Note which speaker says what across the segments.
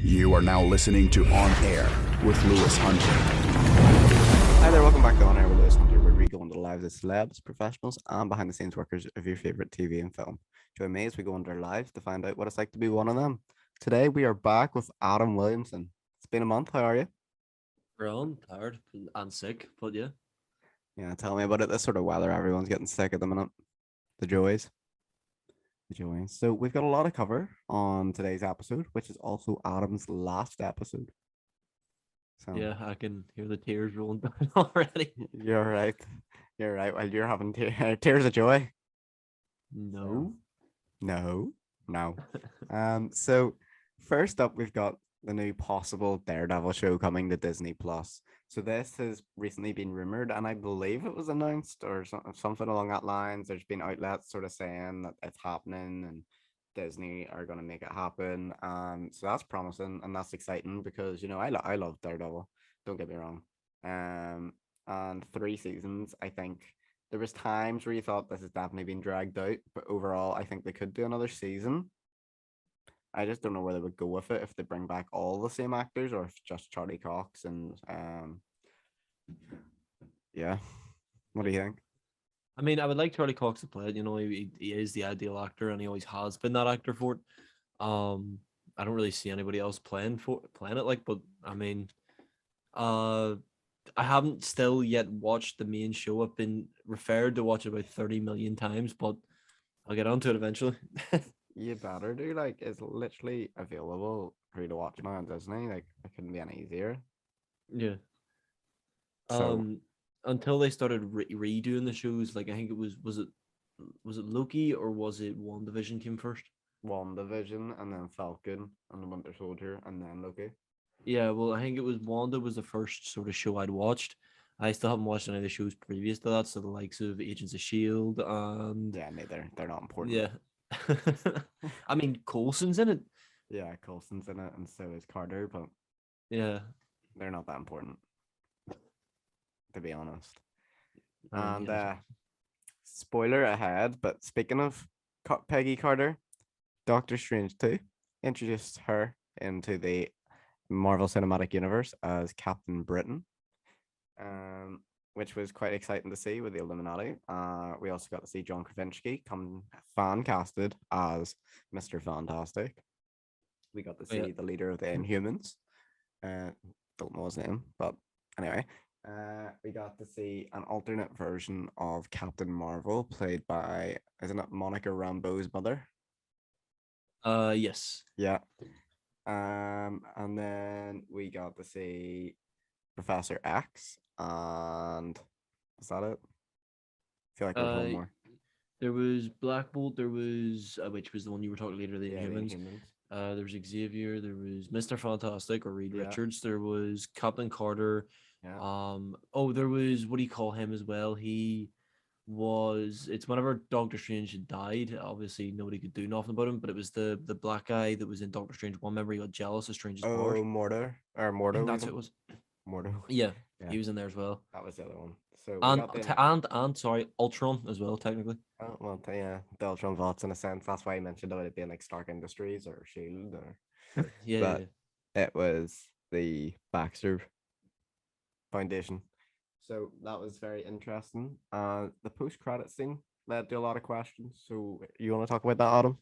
Speaker 1: You are now listening to On Air with Lewis Hunter.
Speaker 2: Hi there, welcome back to On Air with Lewis Hunter, where we go into the lives of celebs, professionals, and behind the scenes workers of your favorite TV and film. Join me as we go into their lives to find out what it's like to be one of them. Today we are back with Adam Williamson. It's been a month. How are you?
Speaker 3: Grown, tired, and sick, but yeah.
Speaker 2: Yeah, tell me about it. This sort of weather, everyone's getting sick at the minute. The joys. So we've got a lot to cover on today's episode, which is also Adam's last episode. So
Speaker 3: Yeah, I can hear the tears rolling down already.
Speaker 2: you're right. You're right. Well, you're having tears of joy.
Speaker 3: No.
Speaker 2: No. So first up, we've got the new possible Daredevil show coming to Disney Plus. So this has recently been rumored, and I believe it was announced or something along that lines. There's been outlets sort of saying that it's happening and Disney are going to make it happen. So that's promising and that's exciting because, you know, I love Daredevil. Don't get me wrong. And 3 seasons, I think there was times where you thought this has definitely been dragged out, but overall, I think they could do another season. I just don't know where they would go with it, if they bring back all the same actors or if just Charlie Cox and yeah. What do you think?
Speaker 3: I mean, I would like Charlie Cox to play it. You know, he is the ideal actor, and he always has been that actor for it. I don't really see anybody else playing it like, but I mean, I haven't still yet watched the main show. I've been referred to watch it about 30 million times, but I'll get onto it eventually.
Speaker 2: You better do. Like, it's literally available for you to watch now on Disney. Like, it couldn't be any easier.
Speaker 3: Yeah.
Speaker 2: So
Speaker 3: Until they started redoing the shows, like I think it was it Loki or was it WandaVision came first?
Speaker 2: WandaVision and then Falcon and the Winter Soldier and then Loki.
Speaker 3: Yeah, well, I think it was Wanda was the first sort of show I'd watched. I still haven't watched any of the shows previous to that, so the likes of Agents of Shield and
Speaker 2: Yeah, neither. They're not important.
Speaker 3: yeah. I mean, Coulson's in it.
Speaker 2: Yeah, Coulson's in it and so is Carter, but
Speaker 3: Yeah.
Speaker 2: they're not that important, to be honest.
Speaker 3: I mean,
Speaker 2: And
Speaker 3: yeah.
Speaker 2: spoiler ahead, but speaking of Peggy Carter, Doctor Strange 2 introduced her into the Marvel Cinematic Universe as Captain Britain, which was quite exciting to see with the Illuminati. We also got to see John Krasinski come fan casted as Mr. Fantastic. We got to see the leader of the Inhumans. Don't know his name, but anyway. We got to see an alternate version of Captain Marvel played by, isn't it Monica Rambeau's mother?
Speaker 3: Yes.
Speaker 2: Yeah. And then we got to see Professor X, and is that it? I feel like there's one more.
Speaker 3: There was Black Bolt. There was which was the one you were talking later, the Inhumans.
Speaker 2: Inhumans.
Speaker 3: There was Xavier. There was Mr. Fantastic or Reed
Speaker 2: Yeah.
Speaker 3: Richards. There was Captain Carter.
Speaker 2: Yeah.
Speaker 3: Oh, there was, what do you call him as well? He was, it's whenever Doctor Strange had died. Obviously, nobody could do nothing about him, but it was the black guy that was in Doctor Strange 1. Remember, he got jealous of Strange's powers.
Speaker 2: Oh, Mordo.
Speaker 3: That's what it was.
Speaker 2: Mordo.
Speaker 3: Yeah,
Speaker 2: Yeah.
Speaker 3: he was in there as well.
Speaker 2: That was the other one. So we
Speaker 3: And
Speaker 2: got the,
Speaker 3: and sorry, Ultron as well, technically.
Speaker 2: oh, well, yeah, the Ultron Vaults in a sense. That's why I mentioned about it being like Stark Industries or Shield, or
Speaker 3: Yeah,
Speaker 2: but
Speaker 3: yeah.
Speaker 2: it was the Baxter Foundation. So that was very interesting. The post-credit scene led to a lot of questions. So you want to talk about that, Adam?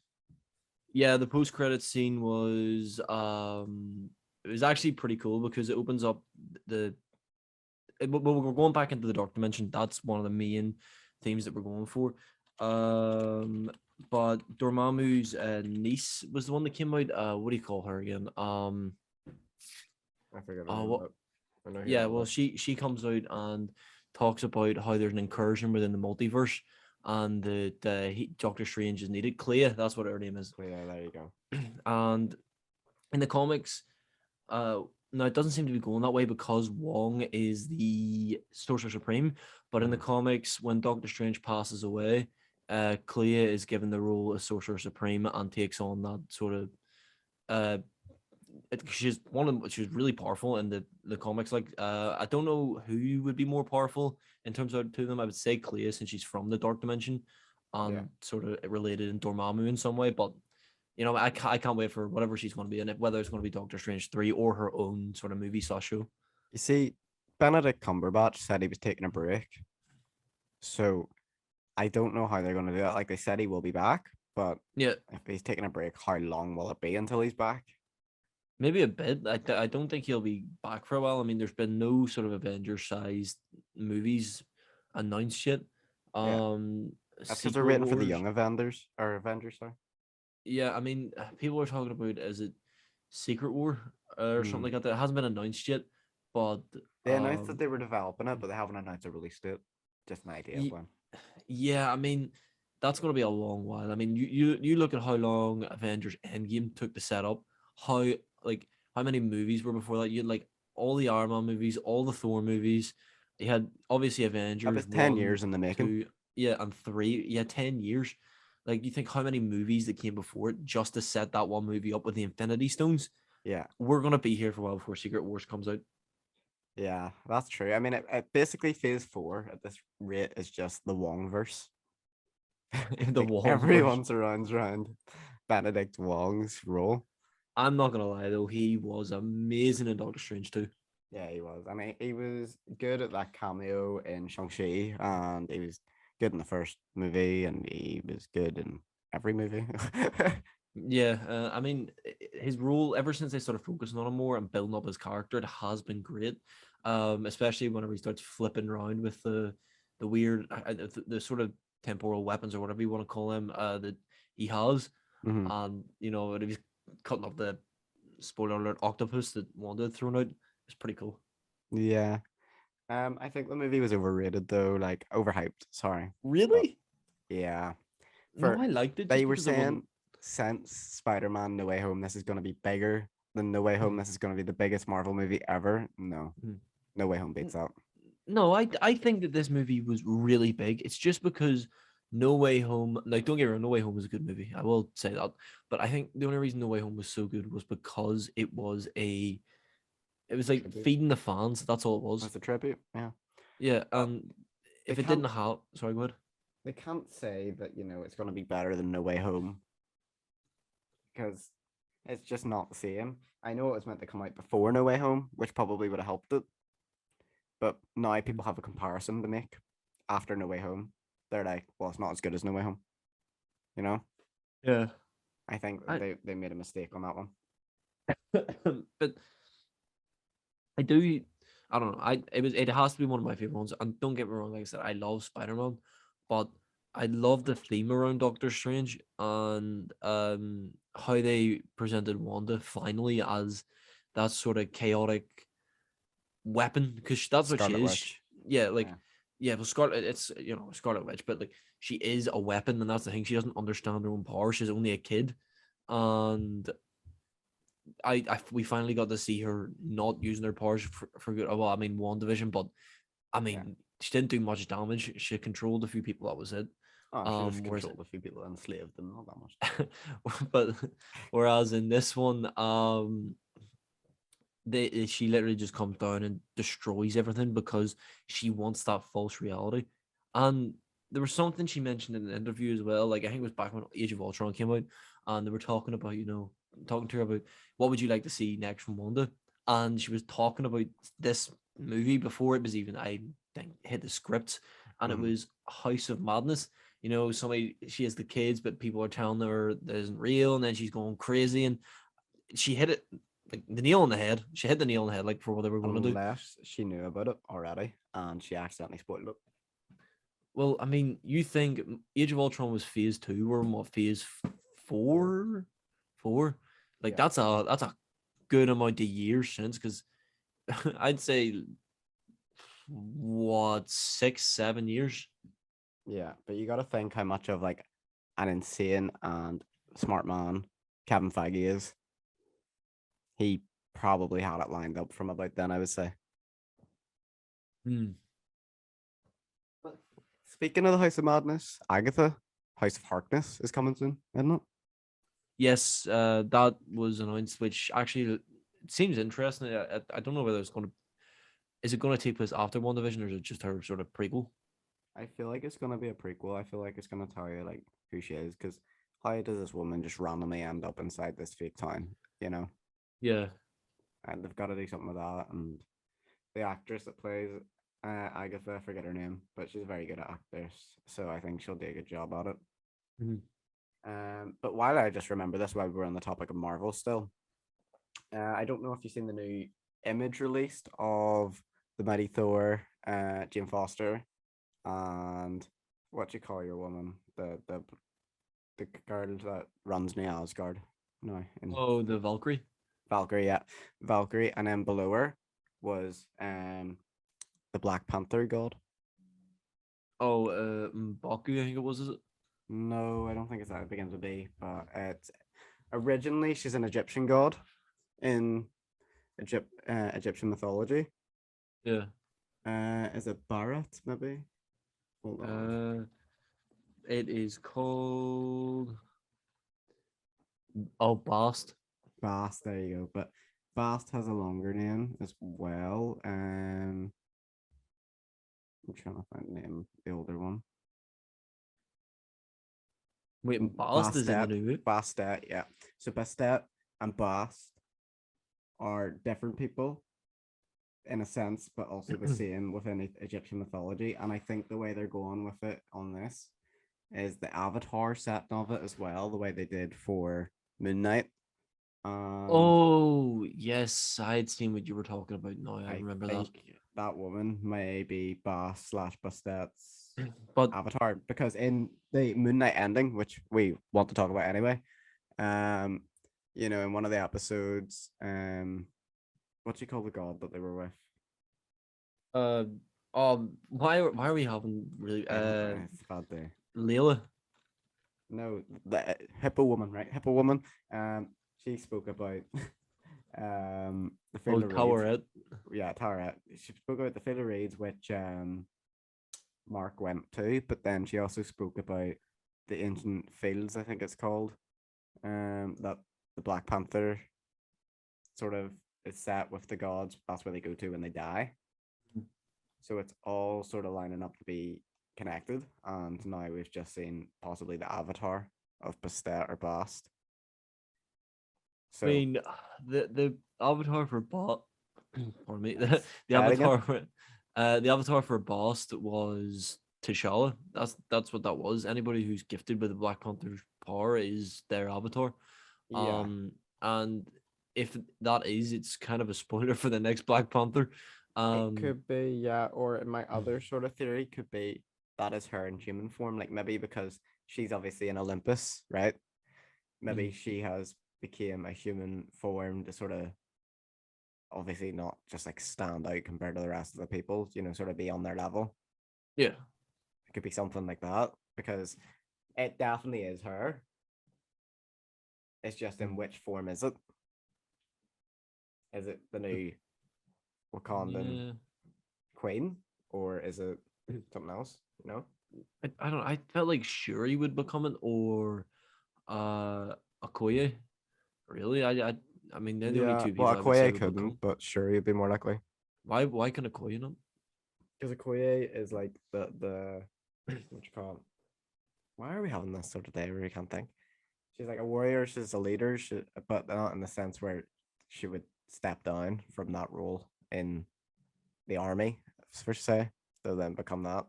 Speaker 3: Yeah, the post-credit scene was it was actually pretty cool because it opens up we're going back into the dark dimension. That's one of the main themes that we're going for. But Dormammu's niece was the one that came out. What do you call her again?
Speaker 2: I forget.
Speaker 3: Yeah, well, she comes out and talks about how there's an incursion within the multiverse, and Doctor Strange is needed. Clea, that's what her name is.
Speaker 2: Clea, there you go.
Speaker 3: And in the comics, now it doesn't seem to be going that way because Wong is the Sorcerer Supreme. But in the comics, when Doctor Strange passes away, Clea is given the role of Sorcerer Supreme and takes on that sort of she's really powerful in the comics. Like I don't know who would be more powerful in terms of to them. I would say Clea, since she's from the dark dimension and sort of related in Dormammu in some way, but I can't wait for whatever she's going to be in it, whether it's going to be Doctor Strange 3 or her own sort of movie slash show.
Speaker 2: You see, Benedict Cumberbatch said he was taking a break. So I don't know how they're going to do that. Like they said he will be back, but
Speaker 3: Yeah,
Speaker 2: if he's taking a break, how long will it be until he's back?
Speaker 3: maybe a bit. I don't think he'll be back for a while. I mean, there's been no sort of Avengers-sized movies announced yet.
Speaker 2: Yeah. That's because they're
Speaker 3: Secret
Speaker 2: waiting for the
Speaker 3: Wars.
Speaker 2: young Avengers, sorry.
Speaker 3: Yeah, I mean, people are talking about, is it Secret War or something like that? That hasn't been announced yet, but
Speaker 2: They announced that they were developing it, but they haven't announced a release date. Just an idea of when.
Speaker 3: yeah, I mean, that's going to be a long while. I mean, you look at how long Avengers Endgame took to set up, how how many movies were before that. You had like all the Iron Man movies, all the Thor movies. You had obviously Avengers
Speaker 2: was 10
Speaker 3: 1,
Speaker 2: years in the making.
Speaker 3: 2, yeah, and 3. Yeah, 10 years. Like you think how many movies that came before it just to set that one movie up with the Infinity Stones.
Speaker 2: Yeah.
Speaker 3: We're gonna be here for a while before Secret Wars comes out.
Speaker 2: Yeah, that's true. I mean, it basically phase 4 at this rate is just the Wongverse.
Speaker 3: The
Speaker 2: Like,
Speaker 3: Wong
Speaker 2: everyone
Speaker 3: verse.
Speaker 2: surrounds around Benedict Wong's role.
Speaker 3: I'm not gonna lie though, he was amazing in Doctor Strange too.
Speaker 2: Yeah, he was. I mean, he was good at that cameo in Shang-Chi, and he was good in the first movie, and he was good in every movie.
Speaker 3: Yeah, I mean, his role ever since they started focusing on him more and building up his character, it has been great. Especially whenever he starts flipping around with the weird, the sort of temporal weapons or whatever you want to call them, that he has,
Speaker 2: Mhm.
Speaker 3: and when he was cutting up the spoiler alert octopus that Wanda had thrown out, it's pretty cool.
Speaker 2: Yeah. I think the movie was overrated though, like overhyped. Sorry, but
Speaker 3: Really?
Speaker 2: yeah.
Speaker 3: No,
Speaker 2: For
Speaker 3: I liked it
Speaker 2: they
Speaker 3: just
Speaker 2: were
Speaker 3: because it wasn't.
Speaker 2: saying since Spider-Man No Way Home, this is going to be bigger than No Way Home. This is going to be the biggest Marvel movie ever. No,
Speaker 3: Mhm.
Speaker 2: No Way Home beats out.
Speaker 3: No, I think that this movie was really big. It's just because No Way Home, like don't get me wrong, No Way Home was a good movie. I will say that. But I think the only reason No Way Home was so good was because it was like
Speaker 2: Tribute.
Speaker 3: feeding the fans. That's all it was.
Speaker 2: Was the tribute? Yeah.
Speaker 3: Yeah,
Speaker 2: But
Speaker 3: and
Speaker 2: they
Speaker 3: if it
Speaker 2: can't
Speaker 3: didn't have, sorry, go ahead.
Speaker 2: they can't say that it's going to be better than No Way Home because it's just not the same. I know it was meant to come out before No Way Home, which probably would have helped it. But now people have a comparison to make after No Way Home. They're like, well, it's not as good as No Way Home. You know?
Speaker 3: Yeah.
Speaker 2: I think
Speaker 3: I
Speaker 2: they made a mistake on that one.
Speaker 3: but I do. I don't know. It has to be one of my favorite ones. And don't get me wrong, like I said, I love Spider-Man, but I love the theme around Doctor Strange and how they presented Wanda finally as that sort of chaotic weapon because that's what she
Speaker 2: Scarlet
Speaker 3: is.
Speaker 2: Witch.
Speaker 3: Yeah, like
Speaker 2: Yeah.
Speaker 3: yeah, well, Scarlet, it's Scarlet Witch, but like she is a weapon, and that's the thing. She doesn't understand her own power. She's only a kid, and we finally got to see her not using her powers for good. Well, I mean, WandaVision, but I mean,
Speaker 2: Yeah.
Speaker 3: she didn't do much damage. She controlled a few people. That was it.
Speaker 2: Oh, she just
Speaker 3: Whereas,
Speaker 2: controlled a few people and enslaved them, not that much.
Speaker 3: but whereas in this one, she literally just comes down and destroys everything because she wants that false reality. And there was something she mentioned in an interview as well. Like I think it was back when Age of Ultron came out, and they were talking about, talking to her about what would you like to see next from Wanda, and she was talking about this movie before it was even I think hit the script, and it
Speaker 2: Mhm.
Speaker 3: was House of Madness. Somebody she has the kids, but people are telling her that isn't real, and then she's going crazy, and she hit it like the nail on the head. She hit the nail on the head, like for what they were going to do.
Speaker 2: Unless she knew about it already and she accidentally spoiled it.
Speaker 3: Well, I mean, you think Age of Ultron was phase 2, or what phase 4? 4? Like
Speaker 2: Yeah.
Speaker 3: that's a good amount of years since, because I'd say what 6, 7 years.
Speaker 2: Yeah, but you got to think how much of like an insane and smart man Kevin Feige is. He probably had it lined up from about then, I would say.
Speaker 3: Hmm.
Speaker 2: Speaking of the House of Madness, Agatha, House of Harkness is coming soon, isn't it?
Speaker 3: Yes, that was announced, which actually it seems interesting. I don't know whether it's going to. Is it going to take place after WandaVision, or is it just her sort of prequel?
Speaker 2: I feel like it's gonna be a prequel. I feel like it's gonna tell you like who she is because how does this woman just randomly end up inside this fake town? You know,
Speaker 3: Yeah.
Speaker 2: and they've got to do something with that. And the actress that plays Agatha, I forget her name, but she's a very good actress, so I think she'll do a good job at it.
Speaker 3: Mhm.
Speaker 2: But while I just remember this, while we're on the topic of Marvel still, I don't know if you've seen the new image released of the Mighty Thor, Jane Foster, and what you call your woman, the girl that runs New Asgard. No, in
Speaker 3: Oh, the Valkyrie.
Speaker 2: Valkyrie, yeah, Valkyrie, and then below her was the Black Panther god.
Speaker 3: Oh, M'Baku, I think it was. Is it?
Speaker 2: No, I don't think it's that. It begins with B, but it's originally she's an Egyptian god in Egyptian mythology.
Speaker 3: Yeah.
Speaker 2: Is it Barrett maybe? Hold on.
Speaker 3: It is called. Oh, Bast.
Speaker 2: Bast, there you go. But Bast has a longer name as well. I'm trying to find the name, the older one.
Speaker 3: Wait, Bast is in the new.
Speaker 2: Bastet, yeah. So Bastet and Bast are different people in a sense, but also the same within Egyptian mythology. And I think the way they're going with it on this is the Avatar setting of it as well, the way they did for Moon Knight.
Speaker 3: Oh, yes, I had seen what you were talking about. Now I remember that.
Speaker 2: That woman may be Bast / Bastet's
Speaker 3: But
Speaker 2: Avatar, because in the Moon Knight ending, which we want to talk about anyway, in one of the episodes, what do you call the god that they were with?
Speaker 3: why are we having really
Speaker 2: It's a bad day.
Speaker 3: Layla?
Speaker 2: No, the Hippo woman, right? Hippo woman. She spoke about the
Speaker 3: Oh,
Speaker 2: fatal
Speaker 3: Tower
Speaker 2: raids.
Speaker 3: It.
Speaker 2: Yeah, Tara. She spoke about the fatal raids which Mark went to, but then she also spoke about the ancient fields, I think it's called. That the Black Panther sort of is set with the gods. That's where they go to when they die. So it's all sort of lining up to be connected. And now we've just seen possibly the avatar of Bastet or Bast. So
Speaker 3: I mean, the avatar for Bast. Pardon me. The
Speaker 2: Say it again?
Speaker 3: avatar for the avatar for Bast was T'Challa. That's what that was. Anybody who's gifted with the Black Panther's power is their avatar.
Speaker 2: yeah,
Speaker 3: And if that is, it's kind of a spoiler for the next Black Panther.
Speaker 2: it could be, yeah. Or my other sort of theory could be that is her in human form, like maybe because she's obviously in Olympus, right? Maybe she has became a human form to sort of obviously not just like stand out compared to the rest of the people, sort of be on their level.
Speaker 3: Yeah.
Speaker 2: It could be something like that, because it definitely is her. It's just in which form is it? Is it the new Wakandan
Speaker 3: Yeah.
Speaker 2: queen, or is it something else?
Speaker 3: I don't know. I felt like Shuri would become it, or Okoye. Really? I mean, they're the only
Speaker 2: Yeah,
Speaker 3: two
Speaker 2: well,
Speaker 3: people I would say
Speaker 2: Okoye
Speaker 3: would
Speaker 2: couldn't,
Speaker 3: become.
Speaker 2: but Shuri would be more likely.
Speaker 3: Why can Okoye not?
Speaker 2: Because Okoye is like the what you call it? Why are we having this sort of day where we can't think? She's like a warrior. She's a leader. But not in the sense where she would step down from that role in the army, for say, to then become that.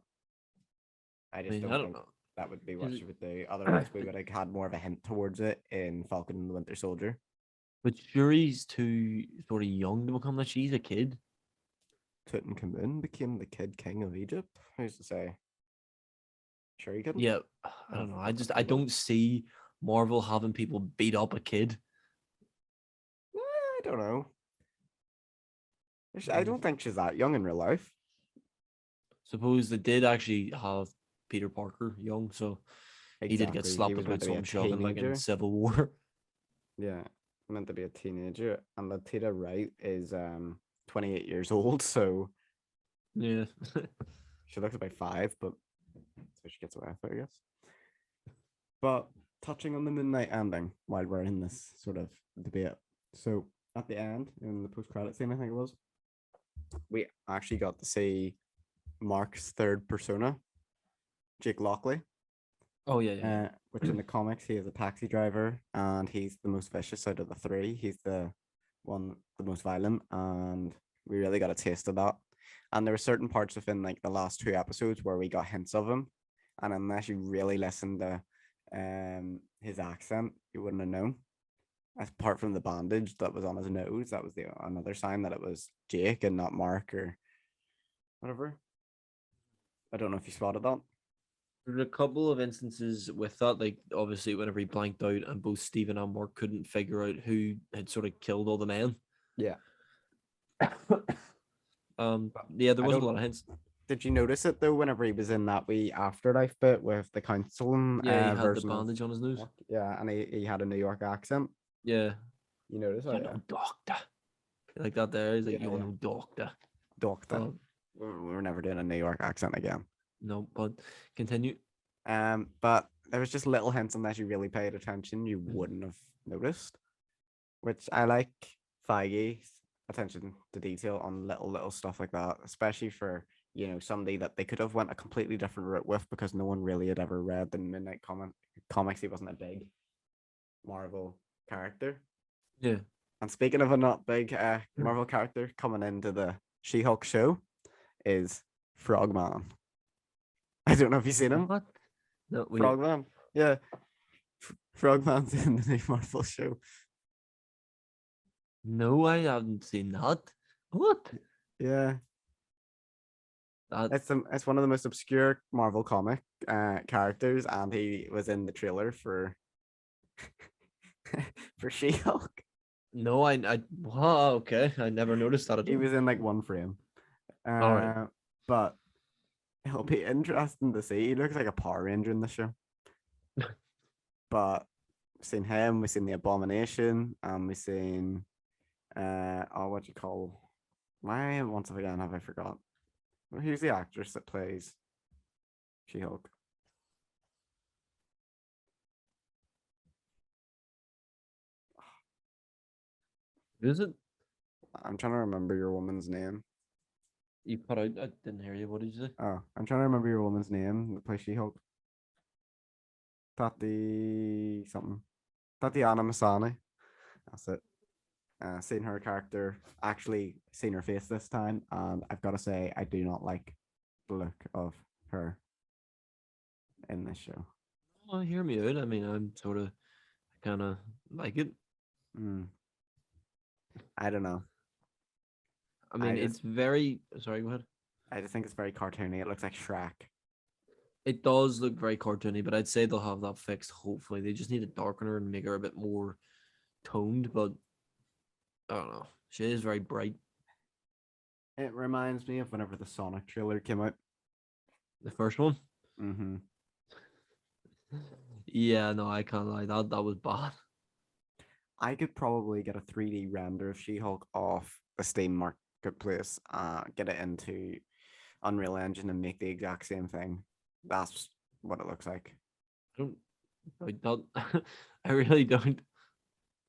Speaker 2: I
Speaker 3: I
Speaker 2: just
Speaker 3: mean, I
Speaker 2: don't
Speaker 3: don't
Speaker 2: think
Speaker 3: know.
Speaker 2: that would be what
Speaker 3: 'Cause-
Speaker 2: she would do. Otherwise, we would have had more of a hint towards it in Falcon and the Winter Soldier.
Speaker 3: But Shuri's too sort of young to become that. She's a kid.
Speaker 2: Tutankhamun became the Kid King of Egypt. Who's to say? Sure, you couldn't.
Speaker 3: Yeah, I don't know. I don't see Marvel having people beat up a kid.
Speaker 2: I don't know. I don't think she's that young in real life.
Speaker 3: Suppose they did actually have Peter Parker young, so he did get
Speaker 2: Exactly. He
Speaker 3: slapped
Speaker 2: was meant
Speaker 3: about
Speaker 2: to be a
Speaker 3: something shocking like in
Speaker 2: teenager.
Speaker 3: Civil War.
Speaker 2: Yeah, meant to be a teenager. And Letitia Wright is 28 years old, so
Speaker 3: Yeah.
Speaker 2: she looks about 5, but so she gets away with it, I guess. But touching on the midnight ending while we're in this sort of debate. So at the end, in the post-credit scene, I think it was, we actually got to see Mark's third persona, Jake Lockley.
Speaker 3: Oh yeah.
Speaker 2: which in the comics he is a taxi driver and he's the most vicious out of the three. He's the most violent, and we really got a taste of that. And there were certain parts within like the last two episodes where we got hints of him, and unless you really listened to his accent, you wouldn't have known. Apart from the bandage that was on his nose, that was the another sign that it was Jake and not Mark or whatever. I don't know if you spotted that.
Speaker 3: There's a couple of instances with that, like obviously whenever he blanked out and both Stephen and Mark couldn't figure out who had sort of killed all the men.
Speaker 2: Yeah.
Speaker 3: Yeah, there
Speaker 2: I
Speaker 3: was a
Speaker 2: don't-
Speaker 3: lot of hints.
Speaker 2: Did you notice it though? Whenever he was in that wee afterlife bit with the counseling
Speaker 3: Yeah, he had the
Speaker 2: version of
Speaker 3: bandage on his nose.
Speaker 2: Mark? Yeah, and he had a New York accent.
Speaker 3: Yeah,
Speaker 2: You notice
Speaker 3: you
Speaker 2: that?
Speaker 3: know, doctor. Like that there. He's like,
Speaker 2: Yeah,
Speaker 3: you
Speaker 2: yeah.
Speaker 3: know, doctor.
Speaker 2: Doctor.
Speaker 3: Oh,
Speaker 2: We're never doing a New York accent again.
Speaker 3: no, but continue.
Speaker 2: But there was just little hints, unless you really paid attention, you wouldn't have noticed. Which I like Feige's attention to detail on little stuff like that, especially for somebody that they could have went a completely different route with because no one really had ever read the Midnight comics. He wasn't a big Marvel character.
Speaker 3: Yeah.
Speaker 2: And speaking of a not big Marvel character coming into the She-Hulk show is Frogman. I don't know if you've seen him.
Speaker 3: What? No, wait.
Speaker 2: Frogman. Yeah. Frogman's in the new Marvel show.
Speaker 3: No, I haven't seen that. What?
Speaker 2: Yeah.
Speaker 3: That
Speaker 2: It's one of the most obscure Marvel comic characters, and he was in the trailer for for She-Hulk.
Speaker 3: no, wow, okay. I never noticed that at
Speaker 2: He
Speaker 3: all.
Speaker 2: was in like one frame.
Speaker 3: Alright.
Speaker 2: But it'll be interesting to see. He looks like a Power Ranger in the show. But we've seen him, we've seen the Abomination, and we've seen what you call why once again have I forgot? Well, who's the actress that plays She-Hulk?
Speaker 3: Is it?
Speaker 2: I'm trying to remember your woman's name.
Speaker 3: You cut out. I didn't hear you. What did you say?
Speaker 2: Oh, I'm trying to remember your woman's name that plays She-Hulk. Tati something. Tatiana Maslany. That's it. Seen her character, actually seen her face this time, and I've got to say I do not like the look of her in this show.
Speaker 3: Oh, hear me out. I mean, I'm sort of kind of like it.
Speaker 2: I don't know.
Speaker 3: I mean, it's very. Sorry, go ahead.
Speaker 2: I just think it's very cartoony. It looks like Shrek.
Speaker 3: It does look very cartoony, but I'd say they'll have that fixed. Hopefully, they just need to darken her and make her a bit more toned. But I don't know. She is very bright.
Speaker 2: It reminds me of whenever the Sonic trailer came out.
Speaker 3: The first one.
Speaker 2: Mm-hmm.
Speaker 3: Yeah, no, I can't lie. That was bad.
Speaker 2: I could probably get a 3D render of She-Hulk off the Steam marketplace, get it into Unreal Engine and make the exact same thing. That's what it looks like.
Speaker 3: I don't. I really don't.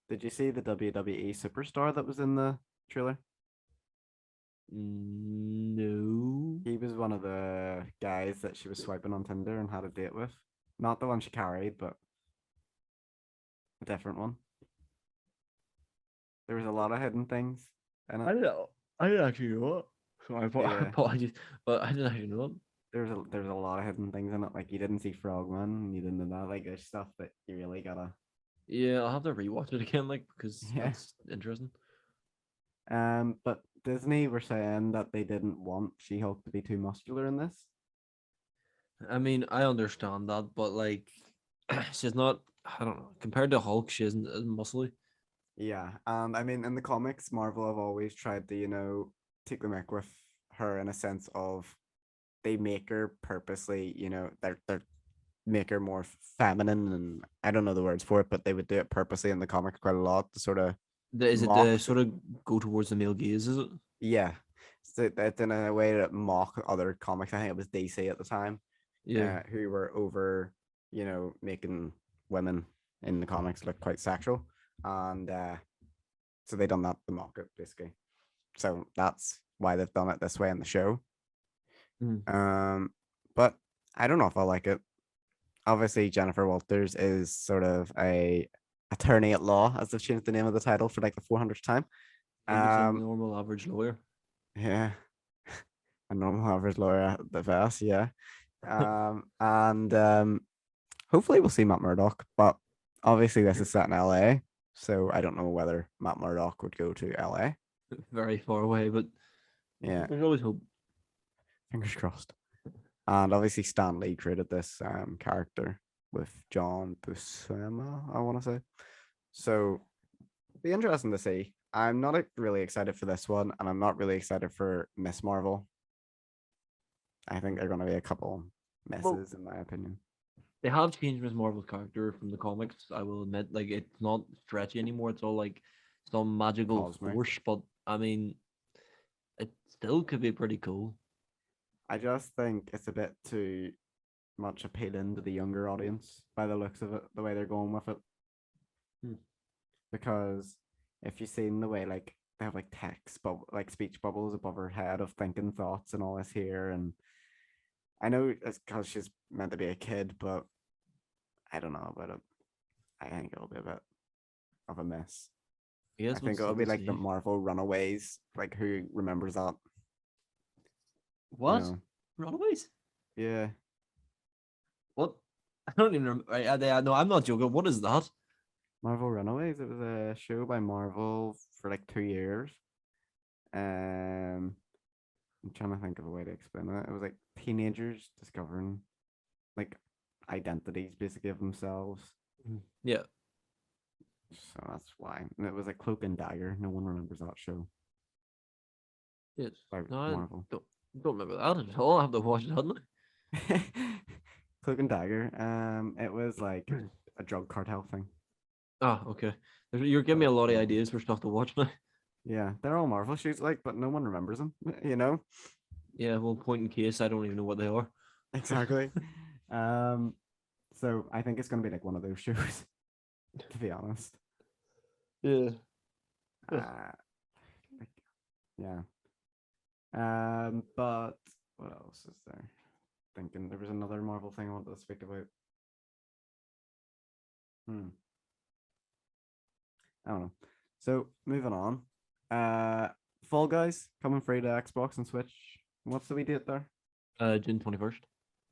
Speaker 2: Did you see the WWE superstar that was in the trailer?
Speaker 3: No.
Speaker 2: He was one of the guys that she was swiping on Tinder and had a date with. Not the one she carried, but a different one. There was a lot of hidden things in it.
Speaker 3: I didn't actually know it. So
Speaker 2: Yeah.
Speaker 3: apologies, but I didn't actually know it.
Speaker 2: There's a lot of hidden things in it. Like you didn't see Frogman, and you didn't know that. Like there's stuff that you really gotta.
Speaker 3: Yeah, I'll have to rewatch it again, like because
Speaker 2: Yeah.
Speaker 3: that's interesting.
Speaker 2: But Disney were saying that they didn't want She-Hulk to be too muscular in this.
Speaker 3: I mean, I understand that, but like, she's not. I don't know. Compared to Hulk, she isn't as muscly.
Speaker 2: Yeah, and I mean in the comics, Marvel have always tried to, take the mick with her in a sense of they make her purposely, they're make her more feminine, and I don't know the words for it, but they would do it purposely in the comics quite a lot to sort of
Speaker 3: Is it
Speaker 2: mock
Speaker 3: the sort of go towards the male gaze? Is it?
Speaker 2: yeah. So that's in a way that mock other comics. I think it was DC at the time,
Speaker 3: Yeah.
Speaker 2: who were over, making women in the comics look quite sexual, and so they done that to mock it basically. So that's why they've done it this way in the show.
Speaker 3: Mm.
Speaker 2: But I don't know if I like it. obviously Jennifer Walters is sort of a attorney at law, as they've changed the name of the title for like the 400th time.
Speaker 3: Maybe some
Speaker 2: Um,
Speaker 3: normal average lawyer.
Speaker 2: yeah, a normal average lawyer at the best, yeah. And hopefully we'll see Matt Murdock, but obviously this is set in LA, so I don't know whether Matt Murdock would go to LA.
Speaker 3: Very far away, but
Speaker 2: Yeah,
Speaker 3: there's always hope.
Speaker 2: fingers crossed. And obviously Stan Lee created this character with John Buscema, I want to say. So be interesting to see. I'm not really excited for this one, and I'm not really excited for Miss Marvel. I think they're going to be a couple misses, in my opinion.
Speaker 3: They have changed Miss Marvel's character from the comics. I will admit, like it's not stretchy anymore. It's all like some magical
Speaker 2: Cosmic.
Speaker 3: force, but I mean, it still could be pretty cool.
Speaker 2: I just think it's a bit too much appealing to the younger audience by the looks of it, the way they're going with it. Because if you've seen the way like they have like text like speech bubbles above her head of thinking thoughts and all this here, and I know it's because she's meant to be a kid, but I don't know about it. I think it'll be a bit of a mess. I think it'll be like the Marvel Runaways. Like, who remembers that?
Speaker 3: What?
Speaker 2: You know?
Speaker 3: Runaways?
Speaker 2: Yeah.
Speaker 3: What? I don't even remember. No, I'm not joking. What is that?
Speaker 2: Marvel Runaways. It was a show by Marvel for like 2 years. I'm trying to think of a way to explain it. It was like teenagers discovering like identities basically of themselves.
Speaker 3: Yeah.
Speaker 2: So that's why. And it was like Cloak and Dagger. No one remembers that show.
Speaker 3: Yes.
Speaker 2: By
Speaker 3: No,
Speaker 2: Marvel.
Speaker 3: I don't remember that at all. I have to watch it, hadn't I?
Speaker 2: Cloak and Dagger. It was like a drug cartel thing.
Speaker 3: Ah, okay. You're giving me a lot of ideas for stuff to watch now.
Speaker 2: Yeah, they're all Marvel shows, like, but no one remembers them. You know.
Speaker 3: Yeah, well, point in case, I don't even know what they are.
Speaker 2: Exactly. So I think it's gonna be like one of those shows, to be honest.
Speaker 3: Yeah.
Speaker 2: Yeah. But what else is there? Thinking there was another Marvel thing I wanted to speak about. I don't know. So moving on. Fall Guys coming free to Xbox and Switch. What's the wee date there?
Speaker 3: June 21st.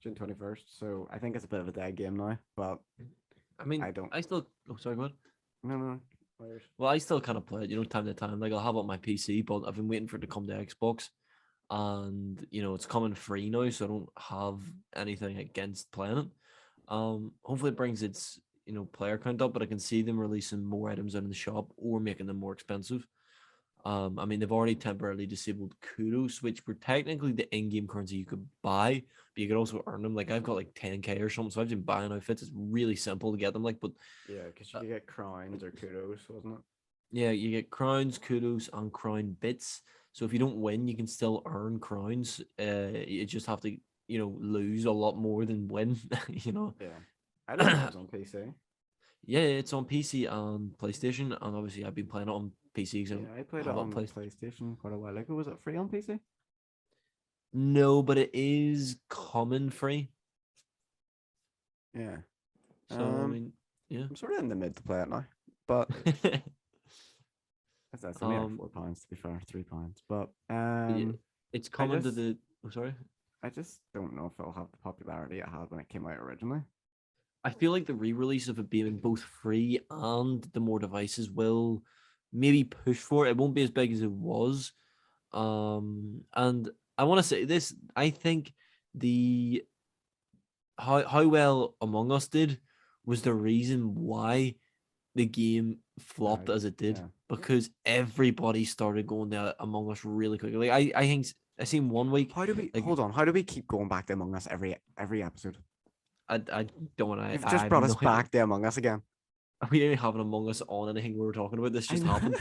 Speaker 2: June 21st. So I think it's a bit of a dead game now, but
Speaker 3: I mean, I still. Oh, sorry, go ahead.
Speaker 2: No.
Speaker 3: Well, I still kind of play it, time to time. Like I'll have it on my PC, but I've been waiting for it to come to Xbox, and it's coming free now, so I don't have anything against playing it. Hopefully it brings its player count up, but I can see them releasing more items out in the shop or making them more expensive. I mean, they've already temporarily disabled kudos, which were technically the in-game currency you could buy, but you could also earn them. Like I've got like 10k or something, so I've been buying outfits. It's really simple to get them. Like, but
Speaker 2: yeah, because you could get crowns or kudos, wasn't it?
Speaker 3: Yeah, you get crowns, kudos, and crown bits. So if you don't win, you can still earn crowns. You just have to, lose a lot more than win.
Speaker 2: Yeah, I don't know if it was on PC.
Speaker 3: Yeah, it's on PC and PlayStation, and obviously I've been playing it on PC.
Speaker 2: Yeah, I played it on PlayStation quite a while ago. Was it free on PC?
Speaker 3: No, but it is common free.
Speaker 2: Yeah.
Speaker 3: So I mean, yeah,
Speaker 2: I'm sort of in the mid to play it now, but that's only £4 to be fair, £3. But
Speaker 3: it's common to the. I'm sorry.
Speaker 2: I just don't know if it'll have the popularity it had when it came out originally.
Speaker 3: I feel like the re-release of it being both free and the more devices will maybe push for it. It won't be as big as it was. And I want to say this. I think how well Among Us did was the reason why the game flopped as it did, because everybody started going to Among Us really quickly. Like I think I seen 1 week.
Speaker 2: How do we hold on? How do we keep going back to Among Us every episode?
Speaker 3: I don't want to.
Speaker 2: You've just brought us back to Among Us again.
Speaker 3: We didn't have an Among Us on anything we were talking about. This just happened.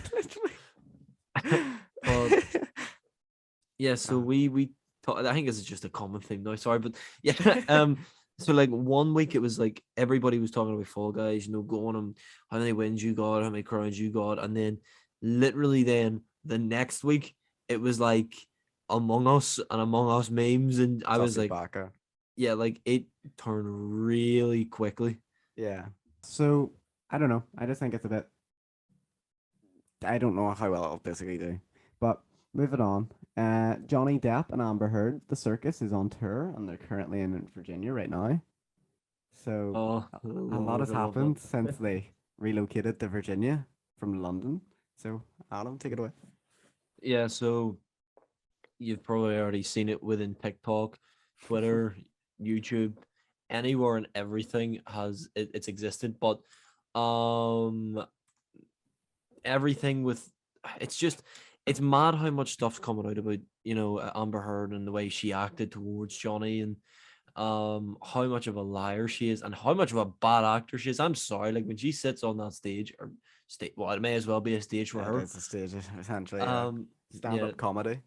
Speaker 3: Yeah, so we thought, I think this is just a common thing now. Sorry, but yeah. So like 1 week it was like everybody was talking about Fall Guys, going on how many wins you got, how many crowns you got, and then literally then the next week it was like Among Us and Among Us memes, and I was like, yeah, like it turned really quickly.
Speaker 2: Yeah. So I don't know. I just think it's a bit. I don't know how well it'll basically do. But moving on. Johnny Depp and Amber Heard, the circus is on tour, and they're currently in Virginia right now. So
Speaker 3: Oh,
Speaker 2: a lot has
Speaker 3: I love that.
Speaker 2: happened since they relocated to Virginia from London. So Adam, take it away.
Speaker 3: Yeah, so you've probably already seen it within TikTok, Twitter, YouTube, anywhere and everything has it's existed. But um everything with it's just it's mad how much stuff's coming out about, Amber Heard and the way she acted towards Johnny, and how much of a liar she is and how much of a bad actor she is. I'm sorry, like when she sits on that stage or stage, well, it may as well be a stage for
Speaker 2: Yeah, it
Speaker 3: her.
Speaker 2: is a stage, essentially. Yeah,
Speaker 3: Um, yeah,
Speaker 2: stand-up comedy.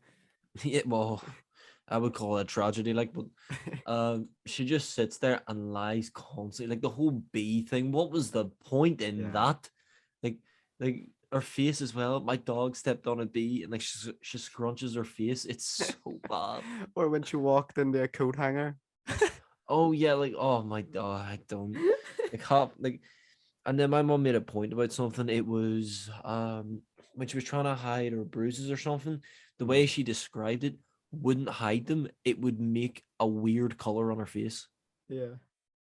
Speaker 3: yeah, well, I would call it a tragedy, like, but she just sits there and lies constantly. Like the whole bee thing. What was the point in
Speaker 2: Yeah.
Speaker 3: that? Like, like her face as well. My dog stepped on a bee and like she scrunches her face. It's so bad.
Speaker 2: Or when she walked into a coat hanger.
Speaker 3: Oh yeah, like oh my god, I don't like how like. And then my mom made a point about something. It was when she was trying to hide her bruises or something. The way
Speaker 2: Mm,
Speaker 3: she described it wouldn't hide them. It would make a weird color on her face,
Speaker 2: yeah.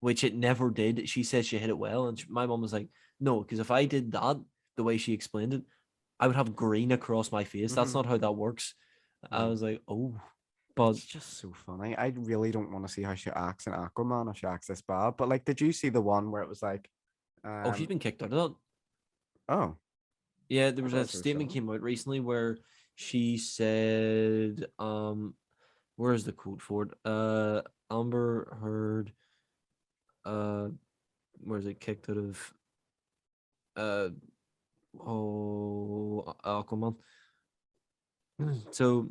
Speaker 3: which it never did. She said she hid it well, and my mom was like, "No, because if I did that the way she explained it, I would have green across my face. That's
Speaker 2: Hmm.
Speaker 3: not how that works." I
Speaker 2: Yeah.
Speaker 3: was like, "Oh," but
Speaker 2: It's just so funny. I really don't want to see how she acts in Aquaman if she acts this bad. But like, did you see the one where it was like,
Speaker 3: oh, she's
Speaker 2: um,
Speaker 3: been kicked out of that.
Speaker 2: oh,
Speaker 3: Yeah, there
Speaker 2: I
Speaker 3: was
Speaker 2: thought
Speaker 3: a
Speaker 2: she was
Speaker 3: statement
Speaker 2: still.
Speaker 3: came out recently where she said, where is the quote for it? Amber Heard, uh, where is it kicked out of? Uh, Aquaman. So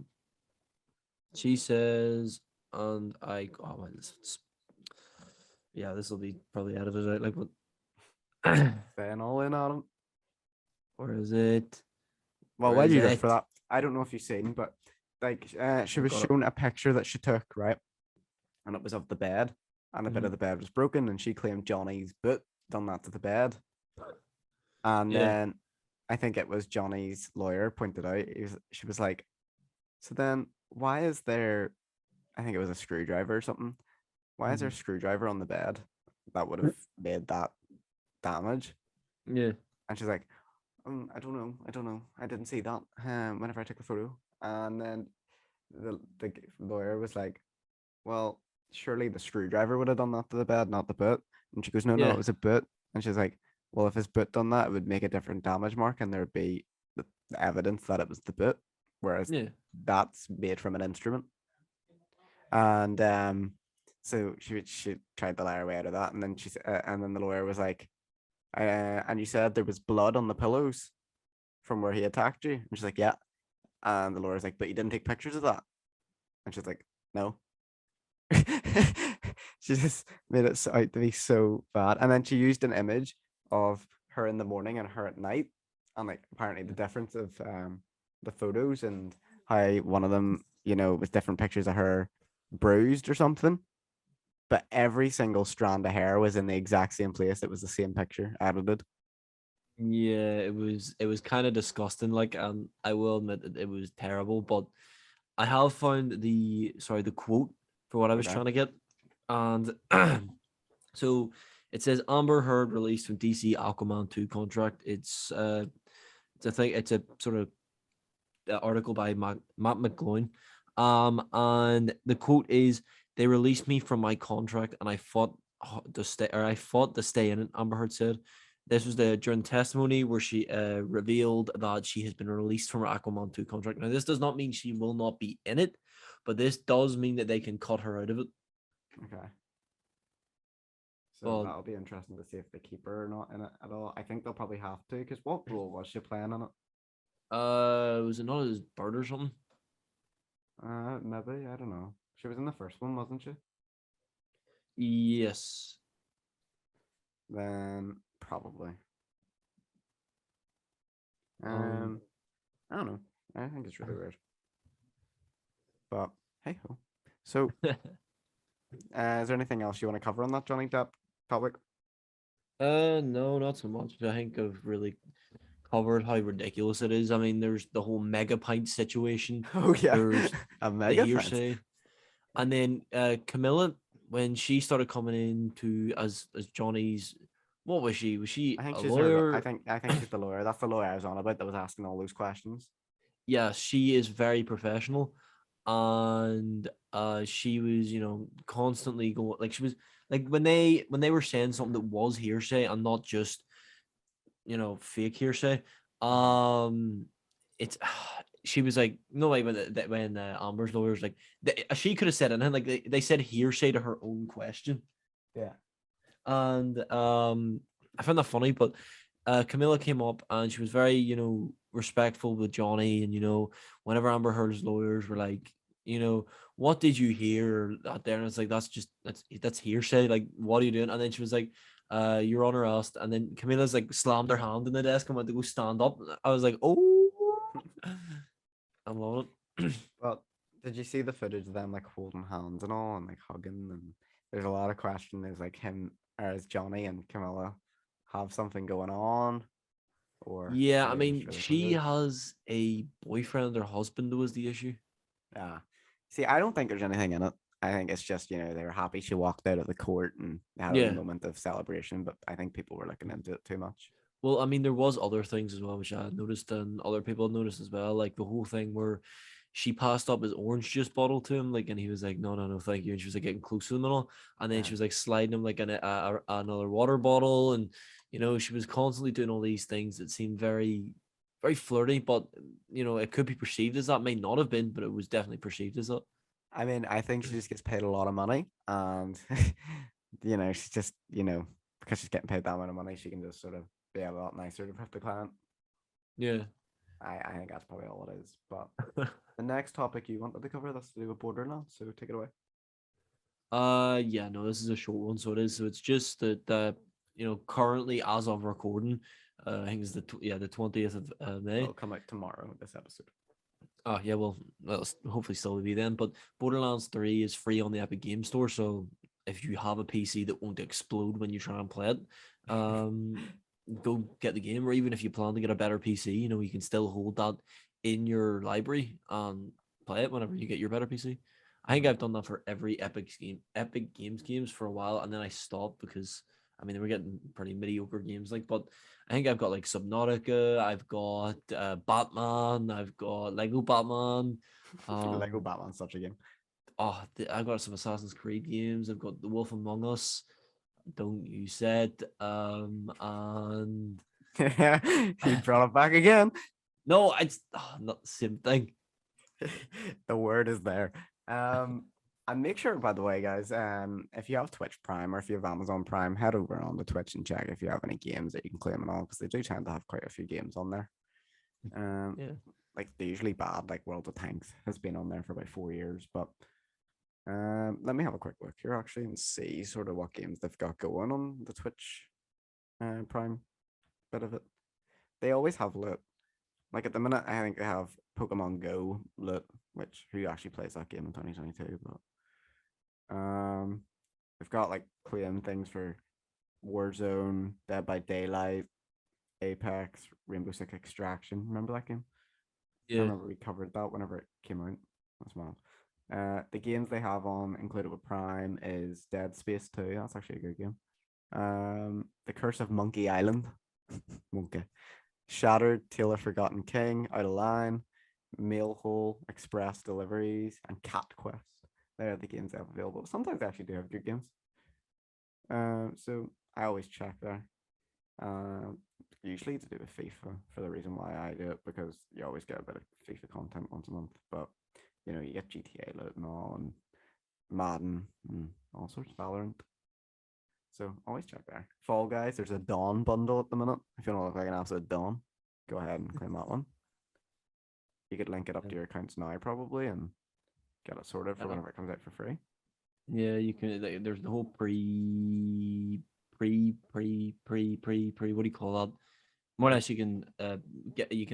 Speaker 3: she says, and oh my, yeah, this will be probably edited out. Like, what?
Speaker 2: Staying all in on him.
Speaker 3: Where is it?
Speaker 2: Well,
Speaker 3: Where
Speaker 2: while
Speaker 3: is
Speaker 2: you look for
Speaker 3: it?
Speaker 2: that, I don't know if you've seen, but like, she
Speaker 3: I
Speaker 2: was
Speaker 3: got it.
Speaker 2: shown a picture that she took, right? And it was of the bed, and a bit of
Speaker 3: Mhm.
Speaker 2: the bed was broken, and she claimed Johnny's boot done that to the bed. And
Speaker 3: Yeah.
Speaker 2: then I think it was Johnny's lawyer pointed out, she was like, so then why is there, I think it was a screwdriver or something. Why is there a
Speaker 3: Mhm.
Speaker 2: screwdriver on the bed that would have made that damage?
Speaker 3: Yeah.
Speaker 2: And she's like, I don't know. I don't know. I didn't see that whenever I took the photo. And then the lawyer was like, well, surely the screwdriver would have done that to the bed, not the boot. And she goes, no, no, it
Speaker 3: Yeah.
Speaker 2: was a boot. And she's like, well, if his boot done that, it would make a different damage mark and there'd be the evidence that it was the boot. Whereas
Speaker 3: Yeah.
Speaker 2: that's made from an instrument. And so she tried to lie her way out of that. And then and then the lawyer was like, and you said there was blood on the pillows from where he attacked you. And she's like, yeah. And the lawyer's like, but you didn't take pictures of that. And she's like, no. She just made it out to be so bad. And then she used an image of her in the morning and her at night. And like apparently the difference of the photos and how one of them, was different pictures of her bruised or something. But every single strand of hair was in the exact same place. It was the same picture edited.
Speaker 3: Yeah, it was kind of disgusting. Like, I will admit that it was terrible, but I have found the quote for what I was
Speaker 2: Okay.
Speaker 3: trying to get, and so it says Amber Heard released from DC Aquaman 2 contract. It's a sort of article by Matt McGloin, and the quote is, "They released me from my contract, and I fought to stay in it." Amber Heard said. This was during testimony where she revealed that she has been released from her Aquaman 2 contract. Now, this does not mean she will not be in it, but this does mean that they can cut her out of it.
Speaker 2: Okay. So
Speaker 3: But
Speaker 2: that'll be interesting to see if they keep her or not in it at all. I think they'll probably have to, because what role was she playing in it?
Speaker 3: was it not his bird or something?
Speaker 2: Maybe, I don't know. She was in the first one, wasn't she?
Speaker 3: Yes.
Speaker 2: Then probably.
Speaker 3: Um.
Speaker 2: Um, I don't know. I think it's really weird. But hey ho. So Is there anything else you want to cover on that Johnny Depp topic?
Speaker 3: No, not so much. I think I've really covered how ridiculous it is. I mean, there's the whole mega pint situation.
Speaker 2: Oh yeah,
Speaker 3: There's
Speaker 2: a
Speaker 3: the
Speaker 2: mega fan.
Speaker 3: hearsay, and then Camilla, when she started coming into as Johnny's, what was she? Was she
Speaker 2: I think
Speaker 3: a
Speaker 2: she's her.
Speaker 3: lawyer?
Speaker 2: I think she's the lawyer. That's the lawyer I was on about that was asking all those questions.
Speaker 3: Yeah, she is very professional, and she was, constantly going, like, she was like, when they were saying something that was hearsay and not just, fake hearsay. um it's she was like, no way, when Amber's lawyers, like, she could have said it, and like they said hearsay to her own question.
Speaker 2: Yeah.
Speaker 3: And I found that funny, but Camilla came up and she was very, respectful with Johnny. And, whenever Amber Heard's lawyers were like, what did you hear out there? And it's like, that's hearsay. Like, what are you doing? And then she was like, you're under arrest. And then Camilla's like slammed her hand in the desk and went to go stand up. I was like, oh, I love it.
Speaker 2: Well, did you see the footage of them like holding hands and all and like hugging? And there's a lot of question. Is like him or is Johnny and Camilla have something going on, or
Speaker 3: Yeah,
Speaker 2: are
Speaker 3: I
Speaker 2: they just
Speaker 3: mean,
Speaker 2: really
Speaker 3: she
Speaker 2: committed?
Speaker 3: has a boyfriend or husband that was the issue.
Speaker 2: Yeah. See, I don't think there's anything in it. I think it's just, they were happy she walked out of the court and they had a wee
Speaker 3: Yeah.
Speaker 2: moment of celebration, but I think people were looking into it too much.
Speaker 3: Well, I mean, there was other things as well, which I had noticed and other people had noticed as well. Like the whole thing where she passed up his orange juice bottle to him, like, and he was like, "No, no, no, thank you." And she was like getting close to him and all, and then
Speaker 2: Yeah.
Speaker 3: she was like sliding him like another water bottle, and she was constantly doing all these things that seemed very, very flirty. But it could be perceived as that, may not have been, but it was definitely perceived as that.
Speaker 2: I mean, I think she just gets paid a lot of money and, she's just, because she's getting paid that amount of money, she can just sort of be a lot nicer to the client.
Speaker 3: Yeah.
Speaker 2: I think that's probably all it is. But the next topic you wanted to cover, that's to do with Borderlands, so take it away.
Speaker 3: Yeah, no, this is a short one, so it is. So it's just that currently, as of recording, I think it's the 20th of May.
Speaker 2: It'll come out tomorrow, this episode.
Speaker 3: Oh yeah, well, that'll hopefully still be then. But Borderlands 3 is free on the Epic Game Store, so if you have a PC that won't explode when you try and play it, go get the game. Or even if you plan to get a better PC, you can still hold that in your library and play it whenever you get your better PC. I think I've done that for every Epic games for a while, and then I stopped because they were getting pretty mediocre games. Like, but I think I've got like Subnautica, I've got Batman, I've got Lego Batman.
Speaker 2: Lego Batman's such a game.
Speaker 3: I've got some Assassin's Creed games. I've got The Wolf Among Us. Don't you said and
Speaker 2: He brought it back again.
Speaker 3: no, it's not the same thing.
Speaker 2: The word is there. And make sure, by the way, guys, if you have Twitch Prime or if you have Amazon Prime, head over on the Twitch and check if you have any games that you can claim and all, because they do tend to have quite a few games on there.
Speaker 3: Yeah.
Speaker 2: Like they're usually bad, like World of Tanks has been on there for about 4 years. But let me have a quick look here actually and see sort of what games they've got going on the Twitch Prime bit of it. They always have loot. Like at the minute, I think they have Pokemon Go loot, which who actually plays that game in 2022? But they've got like claim things for Warzone, Dead by Daylight, Apex, Rainbow Six Extraction. Remember that game? I
Speaker 3: Yeah.
Speaker 2: remember we covered that whenever it came out. That's mad. The games they have on included with Prime is Dead Space 2. That's actually a good game. The Curse of Monkey Island. Monkey. Shattered, Tale of Forgotten King, Out of Line, Mailhole, Express Deliveries, and Cat Quest. They're the games they have available. Sometimes they actually do have good games. So I always check there. Usually to do with FIFA for the reason why I do it, because you always get a bit of FIFA content once a month. But you get GTA loot and all, and Madden and all sorts of Valorant. So always check there. Fall Guys, there's a Dawn bundle at the minute. If you don't look like an absolute Dawn, go ahead and claim that one. You could link it up to your accounts now probably and get it sorted for whenever it comes out for free.
Speaker 3: Yeah, you can. There's the whole what do you call that? More or less, you can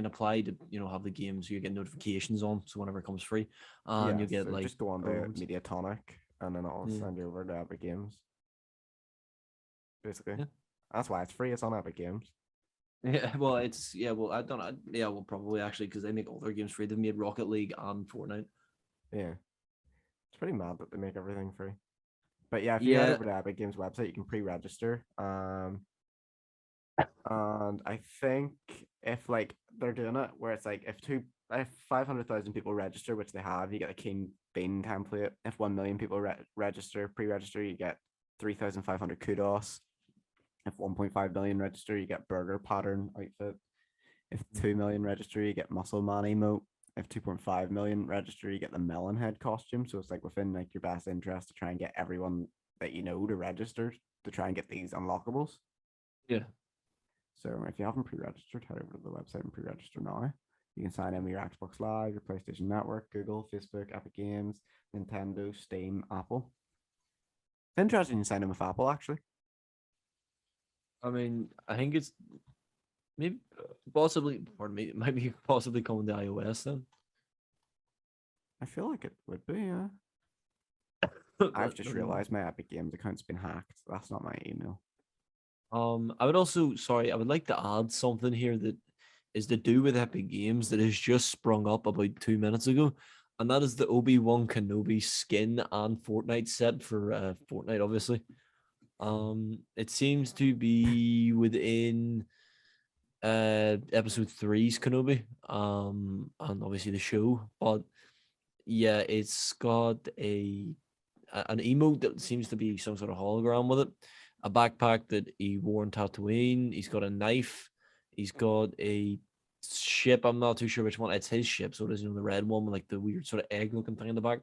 Speaker 3: apply to have the game, so you get notifications on, so whenever it comes free, and you get
Speaker 2: so
Speaker 3: like
Speaker 2: just go on to
Speaker 3: codes.
Speaker 2: Mediatonic and then it'll
Speaker 3: Yeah.
Speaker 2: send you over to Epic Games. Basically,
Speaker 3: Yeah.
Speaker 2: that's why it's free. It's on Epic Games.
Speaker 3: Yeah, well, well, I don't know. Yeah, well, probably actually because they make all their games free. They've made Rocket League and Fortnite.
Speaker 2: Yeah, it's pretty mad that they make everything free. But yeah, if you head
Speaker 3: Yeah,
Speaker 2: over to Epic Games website, you can pre-register. And I think if like they're doing it where it's like if 500,000 people register, which they have, you get a King Bean template. If 1 million people pre-register, you get 3,500 kudos. If 1.5 million register, you get burger pattern outfit. If 2 million register, you get muscle man emote. If 2.5 million register, you get the melon head costume. So it's like within like your best interest to try and get everyone that you know to register to try and get these unlockables.
Speaker 3: yeah.
Speaker 2: So if you haven't pre-registered, head over to the website and pre-register now. You can sign in with your Xbox Live, your PlayStation Network, Google, Facebook, Epic Games, Nintendo, Steam, Apple. It's interesting you sign in with Apple, actually.
Speaker 3: I mean, I think it's maybe possibly, pardon me, it might be possibly coming to iOS then.
Speaker 2: I feel like it would be, yeah. I've just
Speaker 3: But,
Speaker 2: realized my Epic Games account's been hacked. That's not my email.
Speaker 3: I would also, sorry, I would like to add something here that is to do with Epic Games that has just sprung up about 2 minutes ago, and that is the Obi-Wan Kenobi skin and Fortnite set for Fortnite, obviously. It seems to be within episode 3's Kenobi, and obviously the show, but yeah, it's got an emote that seems to be some sort of hologram with it, a backpack that he wore in Tatooine. He's got a knife. He's got a ship. I'm not too sure which one. It's his ship, so it is, the red one with like the weird sort of egg-looking thing in the back.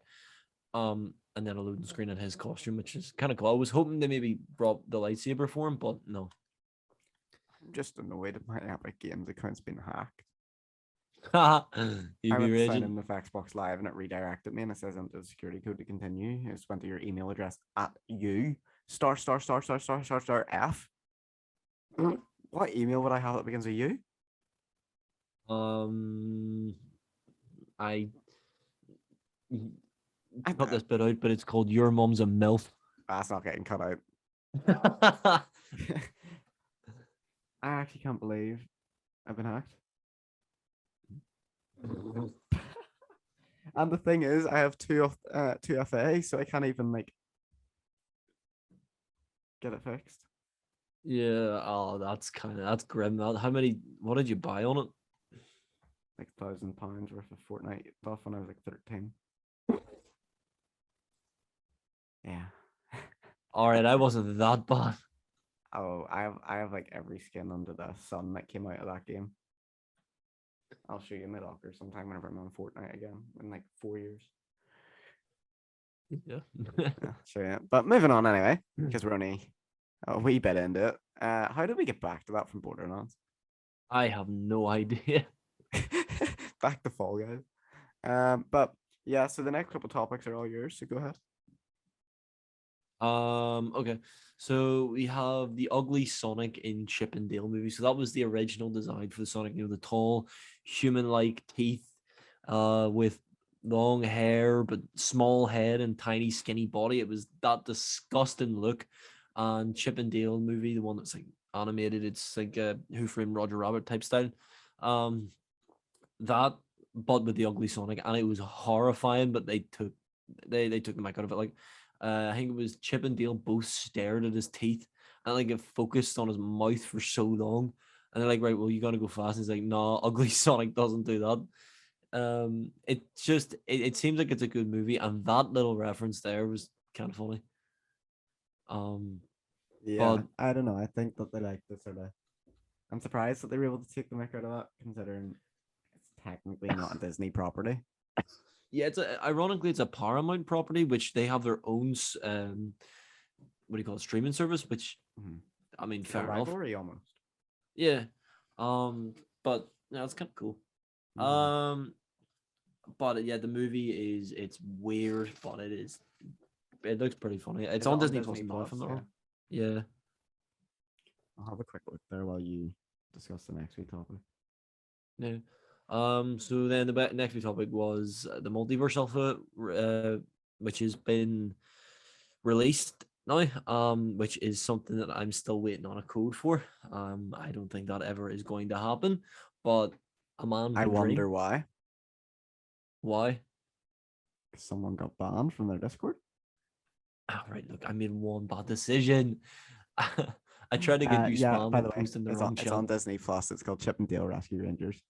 Speaker 3: And then a loading screen in his costume, which is kind of cool. I was hoping they maybe brought the lightsaber for him, but no.
Speaker 2: I'm just annoyed that my Epic Games account's been hacked.
Speaker 3: You
Speaker 2: I
Speaker 3: be
Speaker 2: went to sign
Speaker 3: raging.
Speaker 2: in with Xbox Live and it redirected me and it says enter the security code to continue. It's went to your email address at you star star star star star star star F. What email would I have that begins with you?
Speaker 3: I
Speaker 2: I
Speaker 3: cut this bit out, but it's called Your Mom's a MILF.
Speaker 2: That's not getting cut out. I actually can't believe I've been hacked. And the thing is, I have two FA, so I can't even like get it fixed.
Speaker 3: Yeah, oh, that's grim. How many? What did you buy on it?
Speaker 2: Like £1,000 worth of Fortnite stuff when I was like 13. Yeah.
Speaker 3: All right, I wasn't that bad.
Speaker 2: Oh, I have like every skin under the sun that came out of that game. I'll show you my locker sometime whenever I'm on Fortnite again in like 4 years.
Speaker 3: Yeah.
Speaker 2: Yeah, sure. Yeah. But moving on anyway, because we're only a wee bit into it. How did we get back to that from Borderlands?
Speaker 3: I have no idea.
Speaker 2: Back to Fall Guys. But yeah, so the next couple topics are all yours. So go ahead.
Speaker 3: Okay. So we have the ugly Sonic in Chip and Dale movie. So that was the original design for the Sonic, the tall, human-like teeth, with long hair but small head and tiny skinny body. It was that disgusting look. And Chip and Dale movie, the one that's like animated, it's like a Who Framed Roger Rabbit type style. That, but with the ugly Sonic, and it was horrifying, but they took the mic out of it. Like, I think it was Chip and Dale both stared at his teeth and like it focused on his mouth for so long. And they're like, right, well, you gotta go fast. And he's like, no, ugly Sonic doesn't do that. It seems like it's a good movie, and that little reference there was kind of funny.
Speaker 2: Yeah,
Speaker 3: But
Speaker 2: I don't know. I think that they like the sort of. I'm surprised that they were able to take the mic out of that, considering it's technically not a Disney property.
Speaker 3: yeah, ironically it's a Paramount property, which they have their own what do you call it, streaming service, which I mean, fair enough.
Speaker 2: Rivalry almost.
Speaker 3: Yeah. But yeah, it's kind of cool. But yeah, the movie it's weird, but it looks pretty funny. It's on Disney Plus now, if I'm not wrong. Yeah.
Speaker 2: I'll have a quick look there while you discuss the next week topic.
Speaker 3: Yeah. So then the next week topic was the Multiverse Alpha, which has been released now, which is something that I'm still waiting on a code for. I don't think that ever is going to happen, but a man
Speaker 2: I
Speaker 3: can
Speaker 2: wonder
Speaker 3: dream.
Speaker 2: why.
Speaker 3: Why?
Speaker 2: Someone got banned from their Discord.
Speaker 3: Right, look, I made one bad decision. I tried to get you
Speaker 2: Yeah,
Speaker 3: spam
Speaker 2: by
Speaker 3: or
Speaker 2: the way,
Speaker 3: post in the
Speaker 2: it's
Speaker 3: wrong
Speaker 2: it's
Speaker 3: chat.
Speaker 2: on Disney Plus. It's called Chip and Dale Rescue Rangers.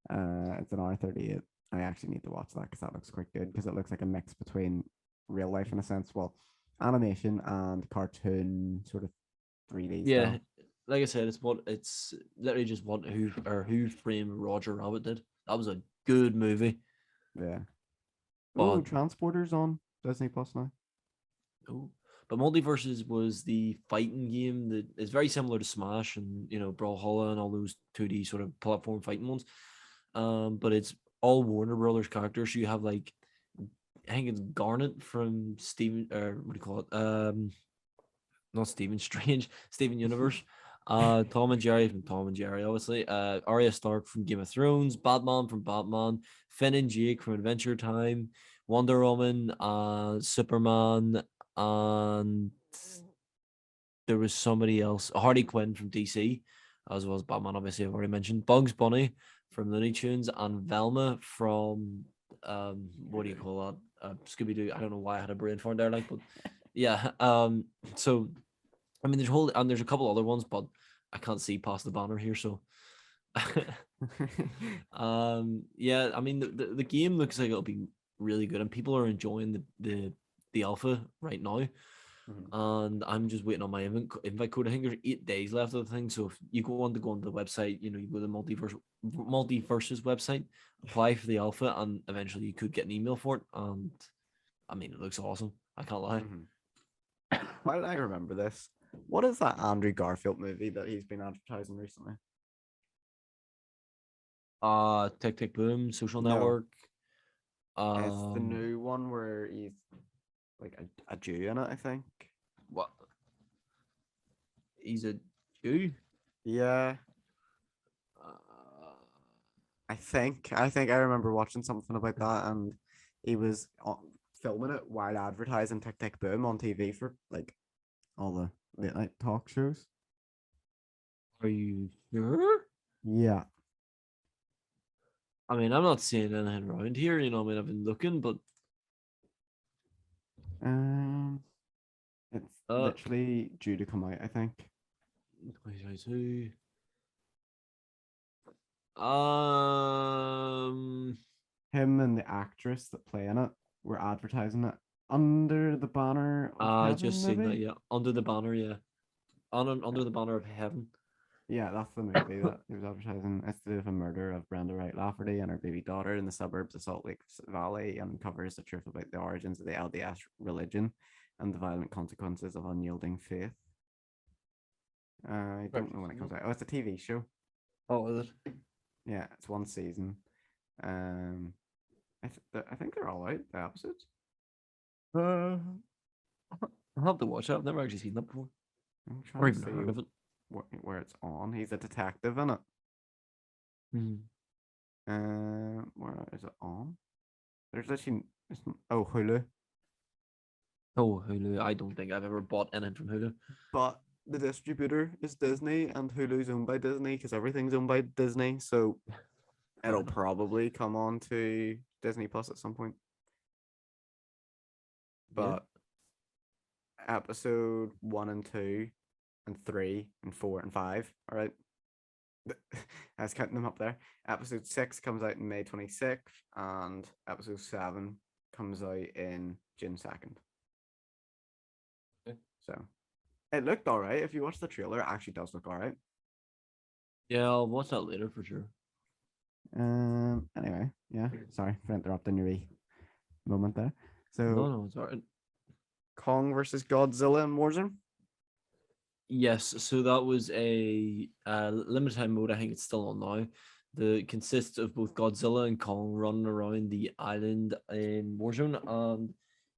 Speaker 2: It's an hour 38. I actually need to watch that because that looks quite good because it looks like a mix between real life in a sense, well, animation and cartoon sort of 3D
Speaker 3: Yeah,
Speaker 2: style.
Speaker 3: like I said, it's literally just what Who Framed Roger Rabbit did. That was a good movie.
Speaker 2: Yeah. Oh,
Speaker 3: But
Speaker 2: Transporters on Disney Plus now.
Speaker 3: oh, but Multiverses was the fighting game that is very similar to Smash and Brawlhalla and all those 2D sort of platform fighting ones. But it's all Warner Brothers characters. So you have like I think it's Garnet from Steven or what do you call it? Not Steven Strange, Steven Universe. Tom and Jerry from Tom and Jerry, obviously. Arya Stark from Game of Thrones, Batman from Batman, Finn and Jake from Adventure Time, Wonder Woman, Superman, and there was somebody else, Harley Quinn from DC, as well as Batman, obviously, I've already mentioned. Bugs Bunny from Looney Tunes, and Velma from what do you call that? Scooby Doo. I don't know why I had a brain fart there, like, but yeah. So I mean, there's a couple other ones, but I can't see past the banner here. So, yeah. I mean, the game looks like it'll be really good, and people are enjoying the alpha right now. And I'm just waiting on my invite code. I think there's 8 days left of the thing. So if you want to go on the website, you go to the Multiverse's website, apply for the alpha, and eventually you could get an email for it. And I mean, it looks awesome. I can't lie.
Speaker 2: Why did I remember this? What is that Andrew Garfield movie that he's been advertising recently?
Speaker 3: Tick Tick Boom, Social
Speaker 2: No.
Speaker 3: Network.
Speaker 2: It's the new one where he's like a Jew in it, I think.
Speaker 3: What? He's a Jew?
Speaker 2: Yeah, I think I remember watching something about that, and he was filming it while advertising Tick Tick Boom on TV for like all the late night talk shows.
Speaker 3: Are you sure?
Speaker 2: Yeah.
Speaker 3: I mean, I'm not seeing anything around here. I mean, I've been looking, but
Speaker 2: It's literally due to come out, I think.
Speaker 3: 2022.
Speaker 2: Him and the actress that play in it were advertising it under the banner of
Speaker 3: I
Speaker 2: heaven,
Speaker 3: just seen that.
Speaker 2: maybe?
Speaker 3: Yeah, under the banner. Yeah, under the banner of heaven.
Speaker 2: Yeah, that's the movie that he was advertising. It's the murder of Brenda Wright Lafferty and her baby daughter in the suburbs of Salt Lake Valley, and covers the truth about the origins of the LDS religion and the violent consequences of unyielding faith. I don't know when it comes out. Oh, it's a TV show.
Speaker 3: Oh, is it?
Speaker 2: Yeah, it's one season. I think they're all out, the episodes.
Speaker 3: I'll have to watch it. I've never actually seen that before,
Speaker 2: I'm
Speaker 3: or
Speaker 2: trying to
Speaker 3: even
Speaker 2: see
Speaker 3: heard of it.
Speaker 2: where it's on. He's a detective in it. Where is it on? There's actually Hulu.
Speaker 3: Oh, Hulu. I don't think I've ever bought anything from Hulu.
Speaker 2: But the distributor is Disney, and Hulu's owned by Disney because everything's owned by Disney. So it'll probably come on to Disney Plus at some point. But episode 1 and 2 and 3 and 4 and 5, all right. I was counting them up there. Episode 6 comes out in May 26th, and episode 7 comes out in June 2nd. So it looked all right. If you watch the trailer, it actually does look all right.
Speaker 3: Yeah, I'll watch that later for sure.
Speaker 2: Anyway, yeah. Sorry for interrupting your moment there. So
Speaker 3: No, it's alright.
Speaker 2: Kong versus Godzilla in Warzone.
Speaker 3: Yes, so that was a limited time mode. I think it's still on now. That consists of both Godzilla and Kong running around the island in Warzone, and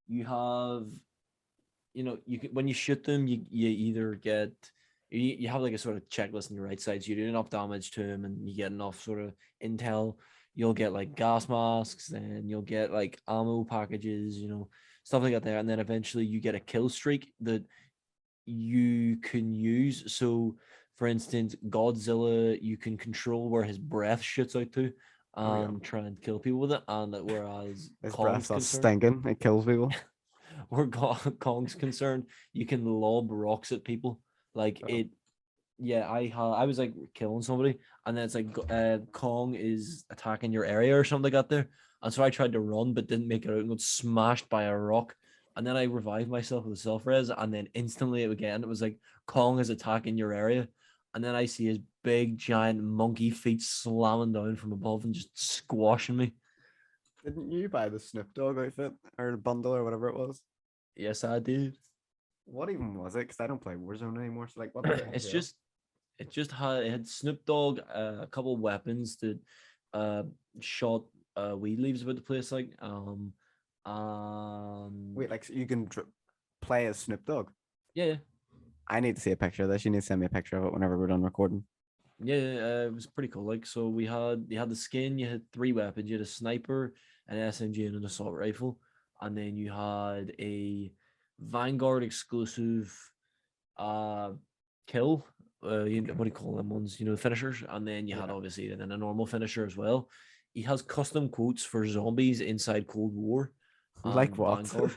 Speaker 3: you have, you can, when you shoot them, you either get you have like a sort of checklist on your right side. So you do enough damage to them, and you get enough sort of intel. You'll get like gas masks, and you'll get like ammo packages. stuff like that there, and then eventually you get a kill streak that you can use. So, for instance, Godzilla, you can control where his breath shoots out to
Speaker 2: Oh, yeah.
Speaker 3: and try and kill people with it. And whereas
Speaker 2: His
Speaker 3: Kong's
Speaker 2: breath's all
Speaker 3: concerned,
Speaker 2: stinking. It kills people.
Speaker 3: where Kong's concerned, you can lob rocks at people. Like
Speaker 2: Oh.
Speaker 3: it, yeah. I was like killing somebody, and then it's like Kong is attacking your area or something like that there. And so I tried to run, but didn't make it out and got smashed by a rock. And then I revived myself with a self res, and then instantly again it was like Kong is attacking your area, and then I see his big giant monkey feet slamming down from above and just squashing me.
Speaker 2: Didn't you buy the Snoop Dogg outfit or bundle or whatever it was?
Speaker 3: Yes, I did.
Speaker 2: What even was it? Because I don't play Warzone anymore. So like, what did it
Speaker 3: It's
Speaker 2: entail?
Speaker 3: just it had Snoop Dogg, a couple of weapons that shot weed leaves about the place, like
Speaker 2: Wait, like so you can play as Snoop Dogg.
Speaker 3: yeah,
Speaker 2: I need to see a picture of this. You need to send me a picture of it whenever we're done recording.
Speaker 3: it was pretty cool. Like, so you had the skin, you had 3 weapons, you had a sniper, an SMG, and an assault rifle, and then you had a Vanguard exclusive kill. What do you call them ones? The finishers, and then you had
Speaker 2: Yeah.
Speaker 3: obviously then a normal finisher as well. He has custom quotes for zombies inside Cold War.
Speaker 2: Like what?
Speaker 3: Vanguard,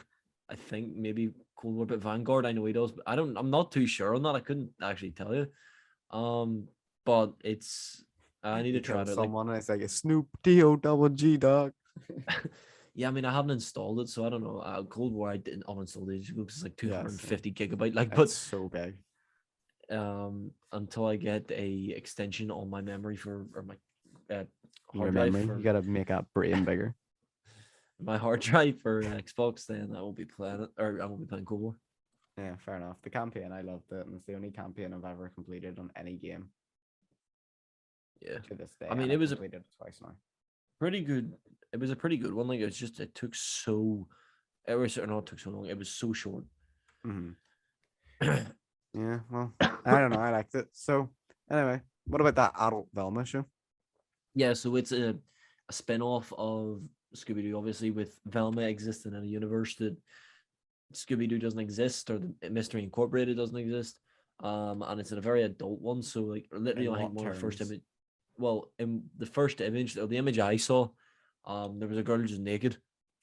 Speaker 3: I think maybe Cold War, but Vanguard, I know he does. But I'm not too sure on that. I couldn't actually tell you. But I need
Speaker 2: You
Speaker 3: to try
Speaker 2: kill
Speaker 3: it out. Like,
Speaker 2: someone and it's like a Snoop D-O-double-G dog.
Speaker 3: yeah, I mean, I haven't installed it, so I don't know. Cold War, I didn't uninstall it because it's like
Speaker 2: Yeah,
Speaker 3: 250 gigabyte. Like,
Speaker 2: It's so big.
Speaker 3: until I get a extension on my memory or my
Speaker 2: Your
Speaker 3: hard drive
Speaker 2: memory.
Speaker 3: for
Speaker 2: You gotta make that brain bigger.
Speaker 3: my hard drive for Xbox, then I won't be playing it, or I won't be playing Cold War.
Speaker 2: Yeah, fair enough. The campaign, I loved it, and it's the only campaign I've ever completed on any game
Speaker 3: Yeah,
Speaker 2: to this day.
Speaker 3: I mean,
Speaker 2: and
Speaker 3: it
Speaker 2: I've
Speaker 3: was
Speaker 2: completed it twice now.
Speaker 3: pretty good. It was a pretty good one. Like, it took so, it was or not it took so long. It was so short.
Speaker 2: Hmm. Yeah, well, I don't know. I liked it. So, anyway, what about that adult Velma show?
Speaker 3: Yeah, so it's a spin-off of Scooby Doo, obviously, with Velma existing in a universe that Scooby Doo doesn't exist, or the Mystery Incorporated doesn't exist. And it's a very adult one. So, like, literally,
Speaker 2: In
Speaker 3: I think
Speaker 2: what
Speaker 3: one of the first
Speaker 2: terms?
Speaker 3: image. Well, in the first image, or the image I saw, there was a girl just naked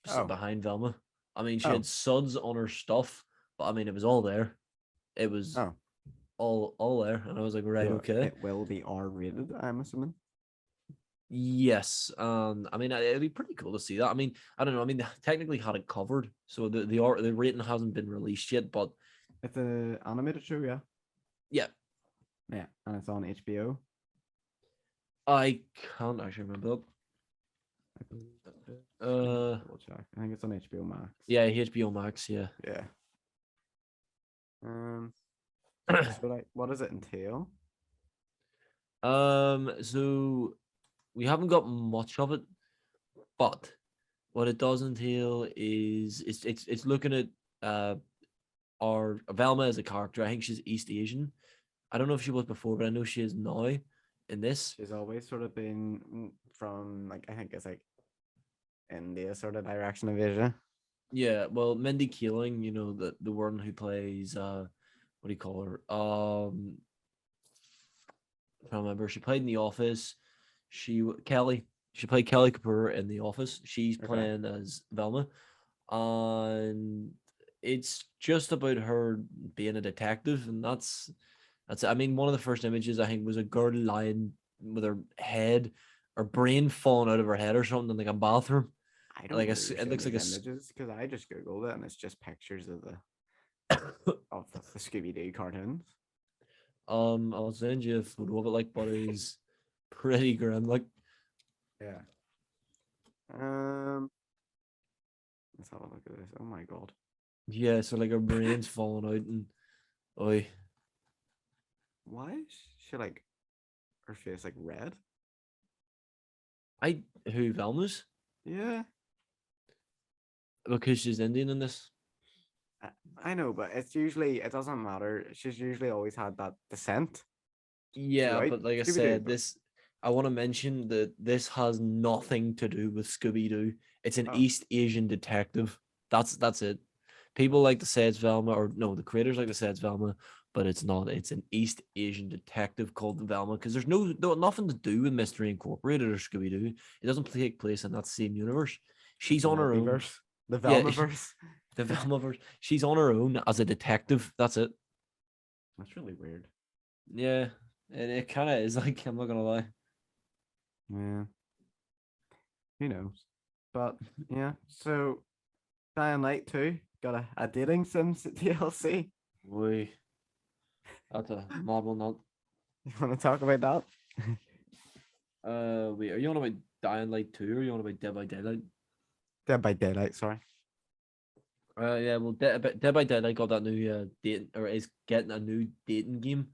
Speaker 2: Oh.
Speaker 3: behind Velma. I mean, she
Speaker 2: Oh.
Speaker 3: had suds on her stuff, but I mean, it was all there. It was
Speaker 2: Oh,
Speaker 3: all there, and I was like, right,
Speaker 2: so
Speaker 3: okay.
Speaker 2: it will be R-rated, I'm assuming.
Speaker 3: Yes, I mean, it'd be pretty cool to see that. I mean, I don't know. I mean, they technically had it covered, so the rating hasn't been released yet. But
Speaker 2: It's an animated show, yeah.
Speaker 3: yeah,
Speaker 2: Yeah, and it's on HBO.
Speaker 3: I can't actually remember.
Speaker 2: Double check. I think it's on HBO Max.
Speaker 3: Yeah, HBO Max. Yeah.
Speaker 2: Yeah. So like, what does it entail?
Speaker 3: So we haven't got much of it, but what it does entail is it's looking at our Velma as a character. I think she's East Asian. I don't know if she was before, but I know she is now in this.
Speaker 2: She's always sort of been from like I think it's like India sort of direction of Asia.
Speaker 3: Yeah, well, Mindy Keeling, the one who plays what do you call her? I don't remember. She played in The Office. Kelly. She played Kelly Kapoor in The Office. She's
Speaker 2: Okay.
Speaker 3: playing as Velma, and it's just about her being a detective, and that's. I mean, one of the first images I think was a girl lying with her head, her brain falling out of her head or something in like a bathroom.
Speaker 2: I don't
Speaker 3: Like
Speaker 2: know.
Speaker 3: it looks like a
Speaker 2: images because I just googled it and it's just pictures of the Scooby Doo cartoons.
Speaker 3: I'll send you a photo of it, like, but it is pretty grim. Like,
Speaker 2: Yeah. Let's have a look at this. Oh my god.
Speaker 3: yeah, so like her brain's falling out, and
Speaker 2: Why is she like her face like red?
Speaker 3: who Velma's?
Speaker 2: Yeah.
Speaker 3: Because she's Indian in this.
Speaker 2: I know, but it doesn't matter. She's usually always had that descent.
Speaker 3: Yeah,
Speaker 2: Right?
Speaker 3: but like I
Speaker 2: Scooby-Doo,
Speaker 3: said,
Speaker 2: but-
Speaker 3: I want to mention that this has nothing to do with Scooby Doo. It's an
Speaker 2: Oh.
Speaker 3: East Asian detective. That's it. People like to say it's Velma, or no, the creators like to say it's Velma, but it's not. It's an East Asian detective called Velma because there's nothing to do with Mystery Incorporated or Scooby Doo. It doesn't take place in that same universe. She's
Speaker 2: The
Speaker 3: on her own.
Speaker 2: multiverse, the
Speaker 3: Yeah,
Speaker 2: Velmaverse.
Speaker 3: the Velmaverse. She's on her own as a detective. That's it.
Speaker 2: That's really weird.
Speaker 3: Yeah, and it kind of is like, I'm not gonna lie.
Speaker 2: Yeah. Who knows? But yeah, so Dying Light 2 got a dating Sims DLC.
Speaker 3: Boy, that's a model not.
Speaker 2: You want to talk about that?
Speaker 3: Wait, are you on about Dying Light 2 or are you on about Dead by Daylight?
Speaker 2: Dead by Daylight, sorry.
Speaker 3: Yeah, well, Dead by Daylight got that new date, or is getting a new dating game,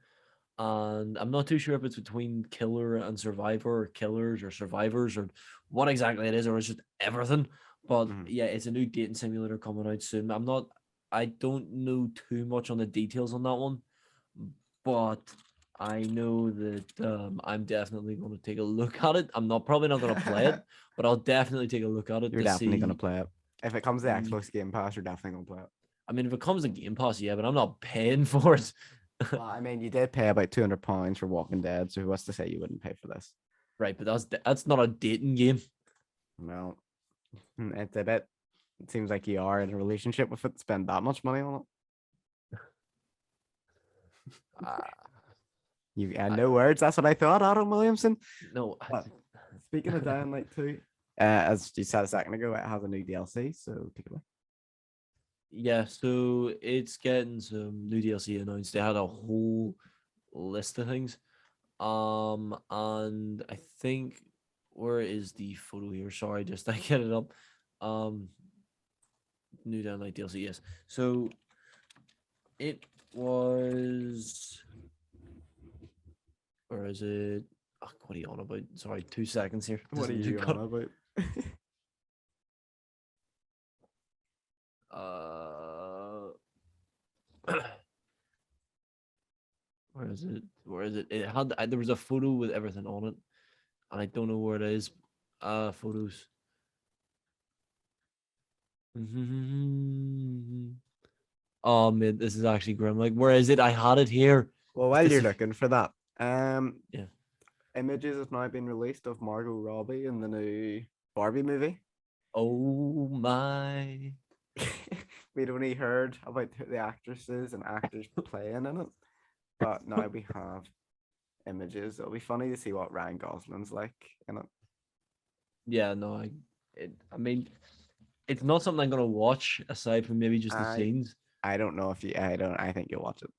Speaker 3: and I'm not too sure if it's between killer and survivor, or killers or survivors, or what exactly it is, or it's just everything. But yeah, it's a new dating simulator coming out soon. I don't know too much on the details on that one, but I know that I'm definitely going to take a look at it. I'm probably not going to play it, but I'll definitely take a look at it
Speaker 2: You're
Speaker 3: to
Speaker 2: definitely
Speaker 3: see.
Speaker 2: going to play it. If it comes to
Speaker 3: Mm.
Speaker 2: Xbox Game Pass, you're definitely going to play it.
Speaker 3: I mean, if it comes to Game Pass, yeah, but I'm not paying for it.
Speaker 2: Well, I mean, you did pay about £200 for Walking Dead, so who was to say you wouldn't pay for this?
Speaker 3: Right, but that's not a dating game.
Speaker 2: Well, it's a bit. It seems like you are in a relationship with it to spend that much money on it. You had no words. That's what I thought, Adam Williamson.
Speaker 3: No.
Speaker 2: But speaking of Dying Light 2, as you said a second ago, it has a new DLC, so take it away.
Speaker 3: Yeah, so it's getting some new DLC announced. They had a whole list of things. And I think, where is the photo here? Sorry, just I get it up. New Dying Light DLC, yes. So it was, or is it? Oh, what are you on about? Sorry, 2 seconds here.
Speaker 2: What are you on about?
Speaker 3: Where is it? Where is it? It had there was a photo with everything on it, and I don't know where it is. Photos. Oh man, this is actually grim. Like, where is it? I had it here.
Speaker 2: Well, while you're
Speaker 3: This-
Speaker 2: looking for that,
Speaker 3: Yeah.
Speaker 2: images have now been released of Margot Robbie in the new Barbie movie.
Speaker 3: Oh my.
Speaker 2: We'd only heard about the actresses and actors playing in it, but now we have images. It'll be funny to see what Ryan Gosling's like in it.
Speaker 3: Yeah, no, I mean, it's not something I'm gonna watch aside from maybe just the scenes.
Speaker 2: I don't know if you. I think you'll watch it.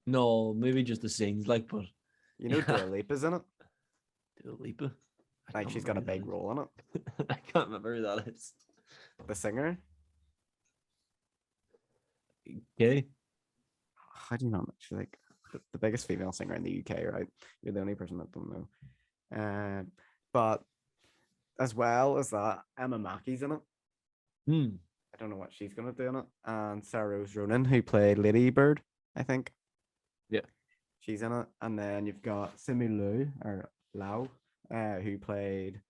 Speaker 3: No, maybe just the scenes, like, but
Speaker 2: You know, Dua Lipa's in it.
Speaker 3: Dua Lipa.
Speaker 2: Like she's got a big role in it.
Speaker 3: I can't remember who that is.
Speaker 2: The singer.
Speaker 3: Okay.
Speaker 2: How do you not know? She's like the biggest female singer in the UK, right? You're the only person that don't know. But as well as that, Emma Mackey's in it. I don't know what she's gonna do in it. And Sarah Rose Ronan, who played Lady Bird, I think.
Speaker 3: Yeah.
Speaker 2: She's in it. And then you've got Simu Liu or Lau, who played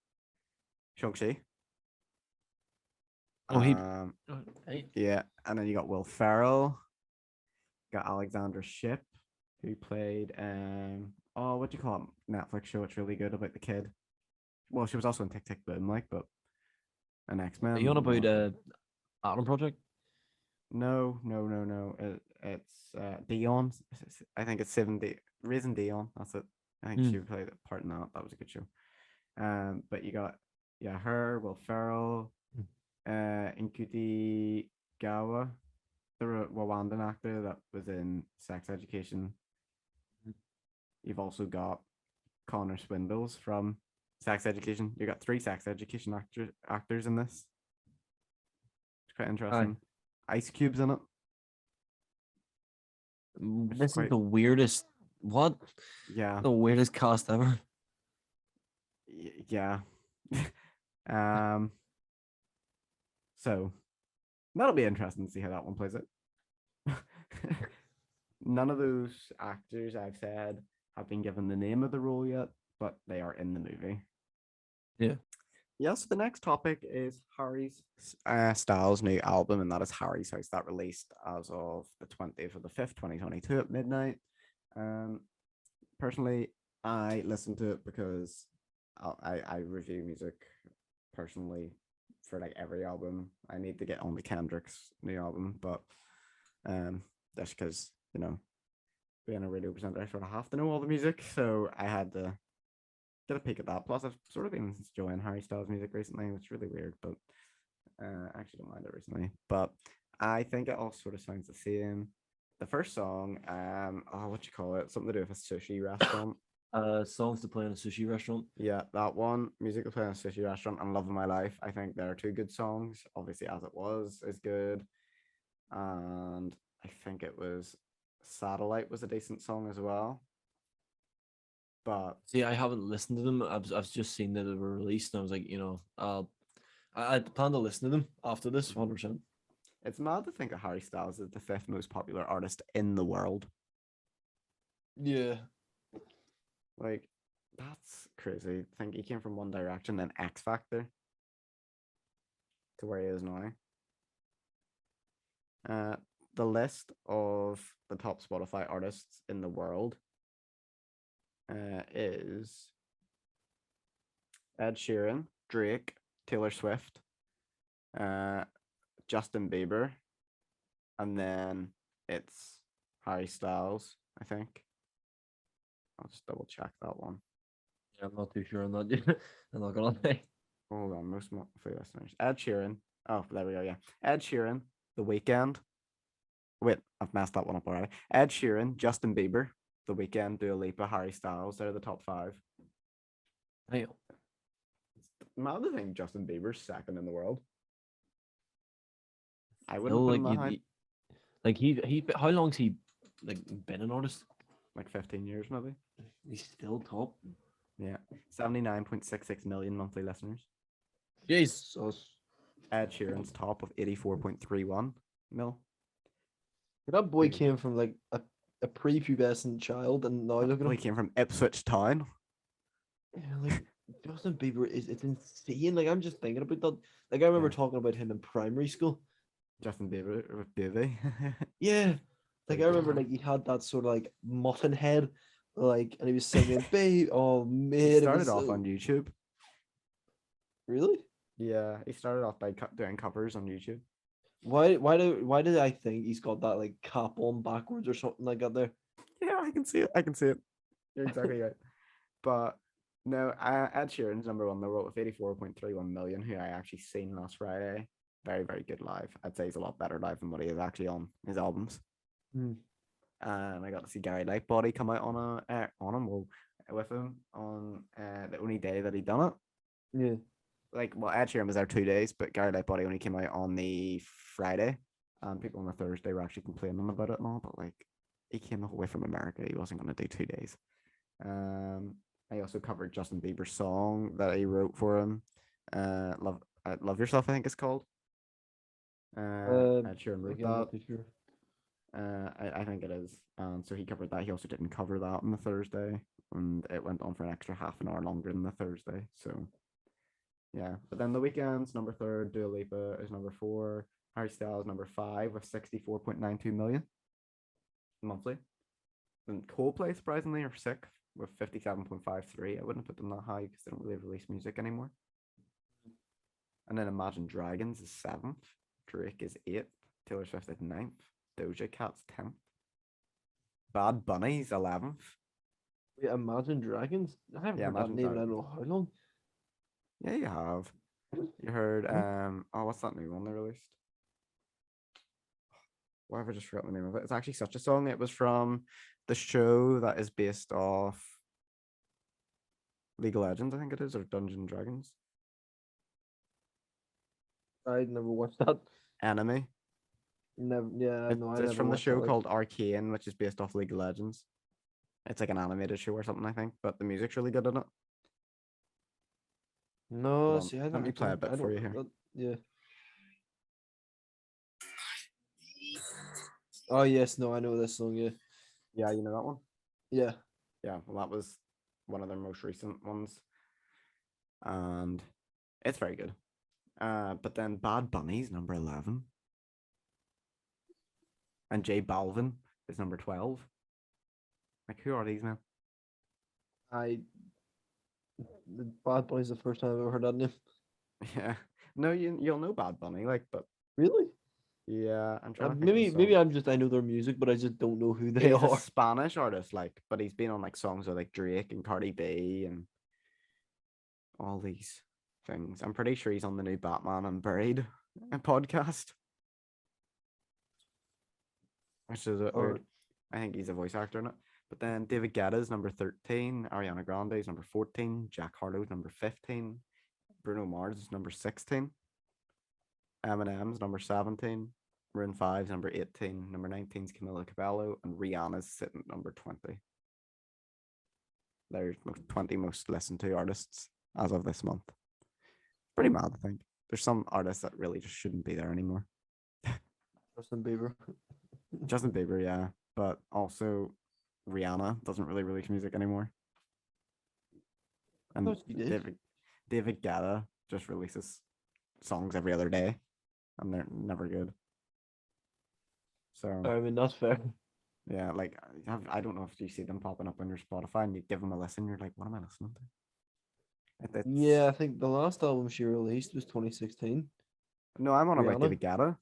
Speaker 2: Shang-Chi.
Speaker 3: Oh, he. Hey.
Speaker 2: Yeah, and then you got Will Ferrell. Got Alexandra Shipp, who played what do you call it? Netflix show. It's really good about the kid. Well, she was also in Tick Tick Boom, like, but an X-Men.
Speaker 3: Are you on about Atom Project?
Speaker 2: No. It's Dion. I think it's Raisin Dion. That's it. I think she played a part in that. That was a good show. But you got her, Will Ferrell, Nkuti Gawa, the Rwandan actor that was in Sex Education. You've also got Connor Swindles from Sex Education. You got 3 Sex Education actors in this. It's quite interesting. Ice Cube's in it.
Speaker 3: This is the weirdest. What?
Speaker 2: Yeah.
Speaker 3: The weirdest cast ever.
Speaker 2: Yeah. So that'll be interesting to see how that one plays out. None of those actors I've said have been given the name of the role yet, but they are in the movie.
Speaker 3: Yeah.
Speaker 2: Yes, the next topic is Styles' new album, and that is Harry's House, that released as of the 20th of the 5th, 2022 at midnight. Um, Personally, I listen to it because I review music personally for like every album. I need to get on the Kendrick's new album, but that's because being a radio presenter, I sort of have to know all the music, so I had to get a peek at that. Plus, I've sort of been enjoying Harry Styles music recently, which is really weird, but I actually don't mind it recently. But I think it all sort of sounds the same. The first song, what you call it? Something to do with a sushi restaurant.
Speaker 3: Songs to play in a sushi restaurant.
Speaker 2: Yeah, that one. Music to play in a sushi restaurant and Love of My Life. I think there are two good songs. Obviously, As It Was is good. And I think it was Satellite was a decent song as well. But
Speaker 3: See, I haven't listened to them. I've just seen that they were released, and I was like, I plan to listen to them after this, 100%.
Speaker 2: it's mad to think of Harry Styles as the fifth most popular artist in the world.
Speaker 3: Yeah.
Speaker 2: Like, that's crazy. I think he came from One Direction and X Factor to where he is now. The list of the top Spotify artists in the world is Ed Sheeran, Drake, Taylor Swift, Justin Bieber, and then it's Harry Styles, I think. I'll just double check that one.
Speaker 3: Yeah, I'm not too sure on that. I'm not gonna lie.
Speaker 2: Hold on, most monthly listeners. Ed Sheeran. Oh, there we go. Yeah, Ed Sheeran, The Weeknd. Wait, I've messed that one up already. Ed Sheeran, Justin Bieber, The Weeknd, Dua Lipa, Harry Styles. They're the top five.
Speaker 3: Hey,
Speaker 2: Mad to think Justin Bieber's second in the world. I wouldn't
Speaker 3: still,
Speaker 2: put him that high.
Speaker 3: he how long's he been an artist?
Speaker 2: Like 15 years, maybe.
Speaker 3: He's still top.
Speaker 2: Yeah, 79.66 million monthly listeners.
Speaker 3: Jesus.
Speaker 2: Ed Sheeran's top of 84.31 mil.
Speaker 3: That boy
Speaker 2: Huge.
Speaker 3: came from like a prepubescent child, and now look at
Speaker 2: He
Speaker 3: him.
Speaker 2: came from Ipswich Town.
Speaker 3: Yeah, like Justin Bieber it's insane. Like I'm just thinking about that. Like I remember
Speaker 2: Yeah.
Speaker 3: talking about him in primary school.
Speaker 2: Justin Bieber with Baby.
Speaker 3: Yeah. Like
Speaker 2: Very
Speaker 3: I
Speaker 2: good
Speaker 3: remember
Speaker 2: one.
Speaker 3: like he had that sort of like mutton head, like, and he was singing babe. Oh man,
Speaker 2: He
Speaker 3: it
Speaker 2: started
Speaker 3: was
Speaker 2: off on YouTube.
Speaker 3: really?
Speaker 2: Yeah, he started off by doing covers on YouTube.
Speaker 3: Why did I think he's got that like cap on backwards or something like that there?
Speaker 2: Yeah, I can see it. I can see it. You're exactly right. But no, Ed Sheeran's number one in the world with 84.31 million, who I actually seen last Friday. Very, very good live. I'd say he's a lot better live than what he is actually on his albums.
Speaker 3: Hmm.
Speaker 2: And I got to see Gary Lightbody come out with him on the only day that he done it.
Speaker 3: Yeah.
Speaker 2: Like, well, Ed Sheeran was there 2 days, but Gary Lightbody only came out on the Friday, and people on the Thursday were actually complaining about it and all. But like, he came away from America; he wasn't going to do 2 days. I also covered Justin Bieber's song that he wrote for him. Love Yourself, I think it's called. Ed Sheeran wrote
Speaker 3: Okay, I'm
Speaker 2: that.
Speaker 3: not too sure.
Speaker 2: I think it is. So he covered that. He also didn't cover that on the Thursday, and it went on for an extra half an hour longer than the Thursday. So yeah, but then The Weeknd's number third, Dua Lipa is number four, Harry Styles number five with 64.92 million monthly. And Coldplay surprisingly are sixth with 57.53. I wouldn't put them that high because they don't really release music anymore. And then Imagine Dragons is seventh, Drake is eighth, Taylor Swift is ninth, Doja Cat's 10th. Bad Bunny's 11th.
Speaker 3: Wait, Imagine Dragons? I haven't
Speaker 2: Yeah,
Speaker 3: heard that
Speaker 2: Imagine
Speaker 3: name in I don't
Speaker 2: Dragons.
Speaker 3: know how long.
Speaker 2: Yeah, you have. You heard what's that new one they released? Why have I just forgotten the name of it? It's actually such a song. It was from the show that is based off League of Legends, I think it is, or Dungeons and Dragons.
Speaker 3: I never watched that.
Speaker 2: Enemy.
Speaker 3: Never. Yeah, no, I
Speaker 2: It's
Speaker 3: never
Speaker 2: from the
Speaker 3: watched
Speaker 2: show
Speaker 3: that. Like,
Speaker 2: called Arcane, which is based off League of Legends. It's like an animated show or something, I think, but the music's really good in it.
Speaker 3: no,
Speaker 2: Hold on,
Speaker 3: see, I
Speaker 2: let
Speaker 3: don't.
Speaker 2: me play a bit
Speaker 3: I
Speaker 2: for
Speaker 3: don't
Speaker 2: you here.
Speaker 3: that, yeah. Oh yes, no, I know this song. Yeah,
Speaker 2: Yeah, you know that one?
Speaker 3: yeah.
Speaker 2: Yeah, well, that was one of their most recent ones. And It's very good. But then Bad Bunny's number 11, and J Balvin is number 12. Like, who are these men?
Speaker 3: I the Bad Bunny's the first time I've ever heard that name.
Speaker 2: Yeah, no, you'll know Bad Bunny, like, but
Speaker 3: Really?
Speaker 2: yeah, I'm trying to think of
Speaker 3: Maybe
Speaker 2: a song.
Speaker 3: I know their music, but I just don't know who they
Speaker 2: He's a
Speaker 3: are.
Speaker 2: Spanish artist, like, but he's been on like songs with like Drake and Cardi B and all these things. I'm pretty sure he's on the new Batman and Buried podcast, which is a bit
Speaker 3: Or
Speaker 2: weird. I think he's a voice actor in it. But then David Guetta's number 13, Ariana Grande's number 14, Jack Harlow's number 15, Bruno Mars is number 16, Eminem's number 17, Maroon 5's number 18, number 19's Camila Cabello, and Rihanna's sitting at number 20. They're 20 most listened to artists as of this month. Pretty mad, I think. There's some artists that really just shouldn't be there anymore.
Speaker 3: Justin Bieber.
Speaker 2: Justin Bieber, yeah, but also Rihanna doesn't really release music anymore. And
Speaker 3: thought she did.
Speaker 2: David Guetta just releases songs every other day, and they're never good. So
Speaker 3: I mean, that's fair.
Speaker 2: yeah, like I don't know if you see them popping up on your Spotify and you give them a listen, you're like, what am I listening to?
Speaker 3: Yeah, I think the last album she released was 2016.
Speaker 2: No, I'm on about
Speaker 3: Rihanna?
Speaker 2: David Guetta.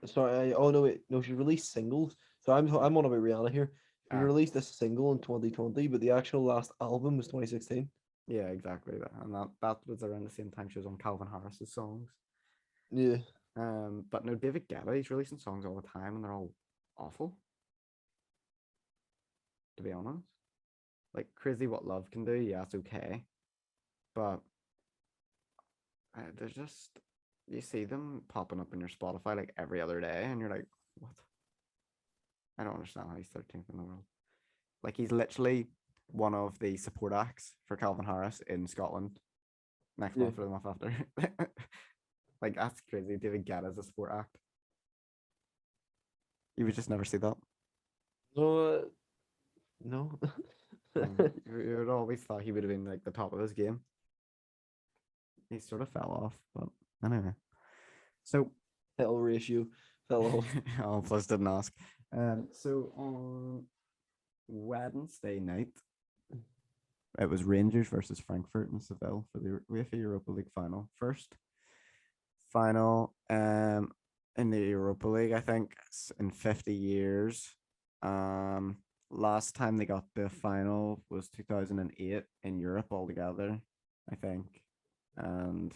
Speaker 3: Sorry, oh no, wait, no, she released singles. So I'm on about Rihanna here. She
Speaker 2: Ah.
Speaker 3: released a single in 2020, but the actual last album was 2016.
Speaker 2: Yeah, exactly that. And that was around the same time she was on Calvin Harris's songs.
Speaker 3: Yeah.
Speaker 2: But no, David Guetta, he's releasing songs all the time and they're all awful. To be honest. Like Crazy What Love Can Do, yeah, it's okay. But there's just you see them popping up in your Spotify like every other day, and you're like, what? I don't understand how he's 13th in the world. Like he's literally one of the support acts for Calvin Harris in Scotland. Next
Speaker 3: Yeah.
Speaker 2: month or the month after. Like that's crazy. David Guetta is a support act. You would just never see that.
Speaker 3: No, no.
Speaker 2: You would always thought he would have been like the top of his game. He sort of fell off, but anyway. So
Speaker 3: Hell ratio fell off.
Speaker 2: oh, plus didn't ask. So on Wednesday night, it was Rangers versus Frankfurt in Seville for the UEFA Europa League final. First final in the Europa League, I think, in 50 years. Last time they got the final was 2008 in Europe altogether, I think. And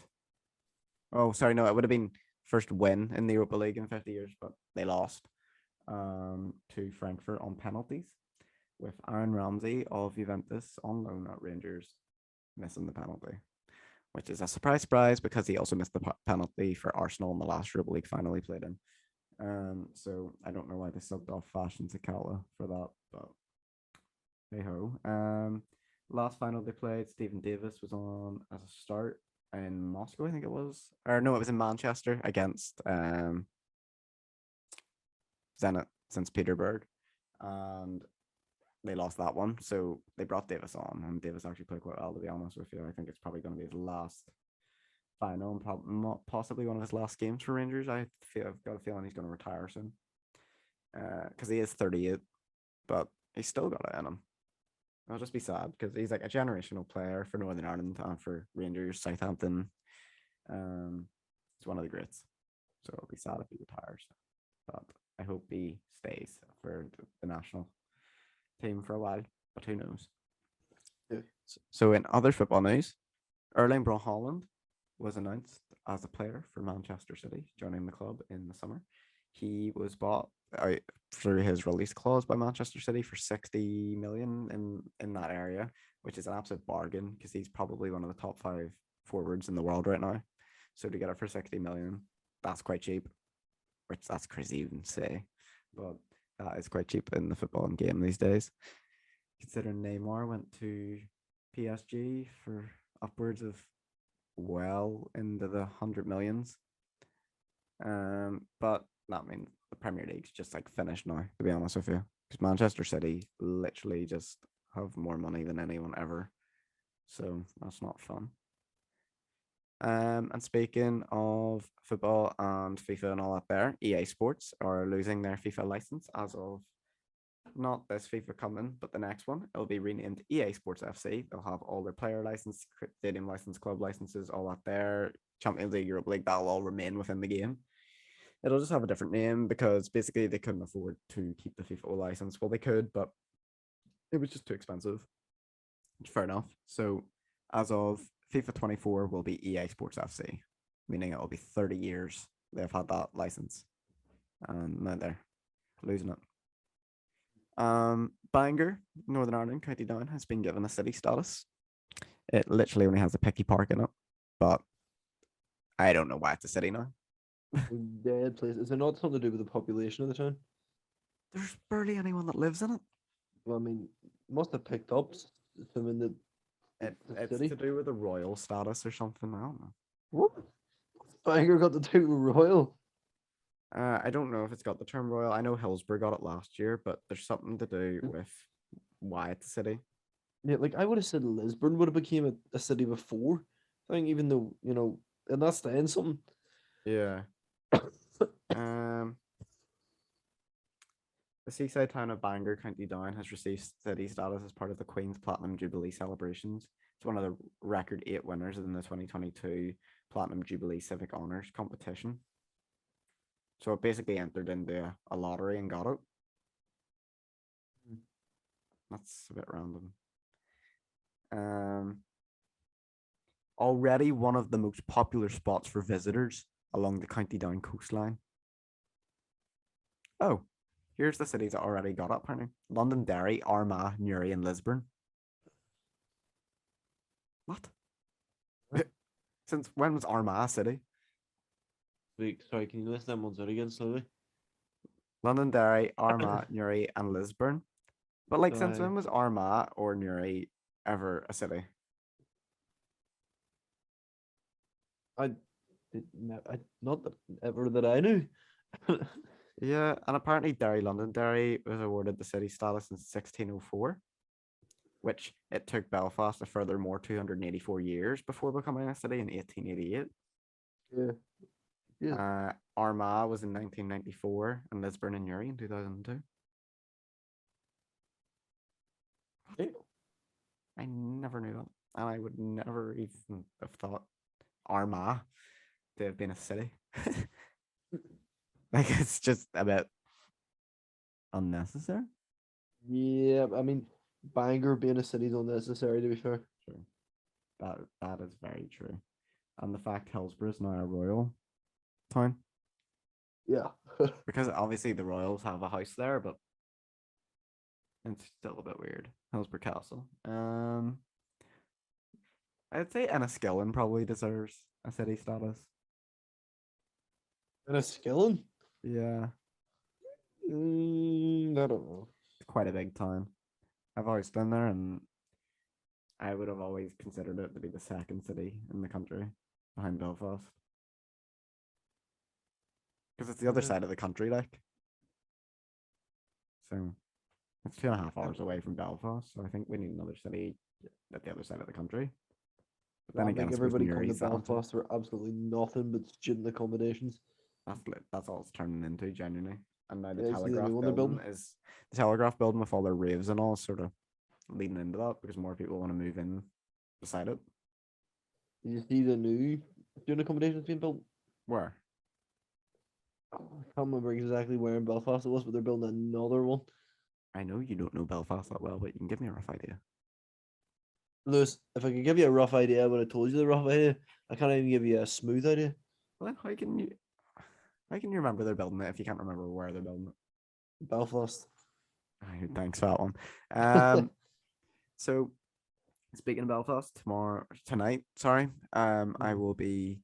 Speaker 2: oh, sorry, no, it would have been first win in the Europa League in 50 years, but they lost to Frankfurt on penalties, with Aaron Ramsey of Juventus on loan at Rangers missing the penalty, which is a surprise because he also missed the penalty for Arsenal in the last Europa League final he played in. So I don't know why they subbed off Fashion Sakala for that, but hey ho. Last final they played, Stephen Davis was on as a start in Moscow, I think it was, or no, it was in Manchester against Zenit St. Petersburg, and they lost that one. So they brought Davis on, and Davis actually played quite well, to be honest with you. I think it's probably going to be his last final and possibly one of his last games for Rangers. I've got a feeling he's going to retire soon, because he is 38, but he's still got it in him. I'll just be sad because he's like a generational player for Northern Ireland and for Rangers, Southampton. He's one of the greats. So it'll be sad if he retires. But I hope he stays for the national team for a while. But who knows?
Speaker 3: Yeah.
Speaker 2: So in other football news, Erling Braut Haaland was announced as a player for Manchester City, joining the club in the summer. He was bought out through his release clause by Manchester City for 60 million in that area, which is an absolute bargain because he's probably one of the top 5 forwards in the world right now. So to get it for 60 million, that's quite cheap, which that's crazy even to say, but that is quite cheap in the football game these days. Considering Neymar went to PSG for upwards of well into the 100 millions. But that means the Premier League's just like finished now, to be honest with you, because Manchester City literally just have more money than anyone ever, so that's not fun. And speaking of football and FIFA and all that there, EA Sports are losing their FIFA license as of not this FIFA coming, but the next one. It'll be renamed EA Sports FC. They'll have all their player license, stadium license, club licenses, all that there. Champions League, Europa League, that'll all remain within the game. It'll just have a different name because basically they couldn't afford to keep the FIFA license. Well, they could, but it was just too expensive. Fair enough. So as of FIFA 24 will be EA Sports FC, meaning it'll be 30 years they've had that license. And now they're losing it. Bangor, Northern Ireland, County Down, has been given a city status. It literally only has a picky park in it, but I don't know why it's a city now.
Speaker 3: Dead place. Is there not something to do with the population of the town?
Speaker 2: There's barely anyone that lives in it.
Speaker 3: Well, I mean, must have picked up, assuming that
Speaker 2: It's
Speaker 3: city?
Speaker 2: to do with the royal status or something. I don't know.
Speaker 3: What? Bangor got the two royal.
Speaker 2: I don't know if it's got the term royal. I know Hillsborough got it last year, but there's something to do with why it's a city.
Speaker 3: Yeah, like I would have said Lisbon would have became a city before. I think even though, and that's saying something.
Speaker 2: Yeah. The seaside town of Bangor, County Down, has received city status as part of the Queen's Platinum Jubilee celebrations. It's one of the record 8 winners in the 2022 Platinum Jubilee Civic Honours competition. So it basically entered into a lottery and got it. That's a bit random. Already one of the most popular spots for visitors along the County Down coastline. Oh, here's the cities that already got it, apparently. Londonderry, Armagh, Newry, and Lisburn. What? Since when was Armagh a city?
Speaker 3: Wait, sorry, can you list them ones out again slowly?
Speaker 2: Londonderry, Armagh, Newry, and Lisburn. But like, since
Speaker 3: Aye.
Speaker 2: when was Armagh or Newry ever a city?
Speaker 3: Not that ever that I knew.
Speaker 2: Yeah, and apparently Londonderry was awarded the city status in 1604, which it took Belfast a furthermore 284 years before becoming a city in 1888.
Speaker 3: Yeah.
Speaker 2: Armagh was in 1994 and Lisburn and Newry in 2002.
Speaker 3: Yeah.
Speaker 2: I never knew that, and I would never even have thought Armagh to have been a city. Like, it's just a bit unnecessary.
Speaker 3: Yeah, I mean, Bangor being a city is unnecessary, to be fair.
Speaker 2: True. That is very true. And the fact Hillsborough is now a royal town,
Speaker 3: Yeah.
Speaker 2: because obviously the royals have a house there, but it's still a bit weird. Hillsborough Castle. I'd say Enniskillen probably deserves a city status.
Speaker 3: Enniskillen?
Speaker 2: Yeah,
Speaker 3: I don't know.
Speaker 2: it's quite a big town. I've always been there, and I would have always considered it to be the second city in the country behind Belfast. Because it's the other
Speaker 3: Yeah.
Speaker 2: side of the country, like. So it's 2.5 hours away from Belfast. So I think we need another city at the other side of the country. But then
Speaker 3: I
Speaker 2: again,
Speaker 3: think
Speaker 2: I suppose
Speaker 3: everybody coming to
Speaker 2: Newry's that one too.
Speaker 3: Belfast for absolutely nothing but student accommodations.
Speaker 2: That's all it's turning into, genuinely. And now the
Speaker 3: Yeah, it's the
Speaker 2: Telegraph
Speaker 3: new one they're
Speaker 2: building
Speaker 3: building.
Speaker 2: is the Telegraph building with all their raves and all, sort of leading into that because more people want to move in beside it.
Speaker 3: Did you see the new student accommodations being built?
Speaker 2: Where?
Speaker 3: I can't remember exactly where in Belfast it was, but they're building another one.
Speaker 2: I know you don't know Belfast that well, but you can give me a rough idea.
Speaker 3: Lewis, if I could give you a rough idea, I would have told you the rough idea. I can't even give you a smooth idea.
Speaker 2: Well, then how can you remember they're building it if you can't remember where they're building it?
Speaker 3: Belfast.
Speaker 2: Aye, thanks for that one. So speaking of Belfast, tonight, I will be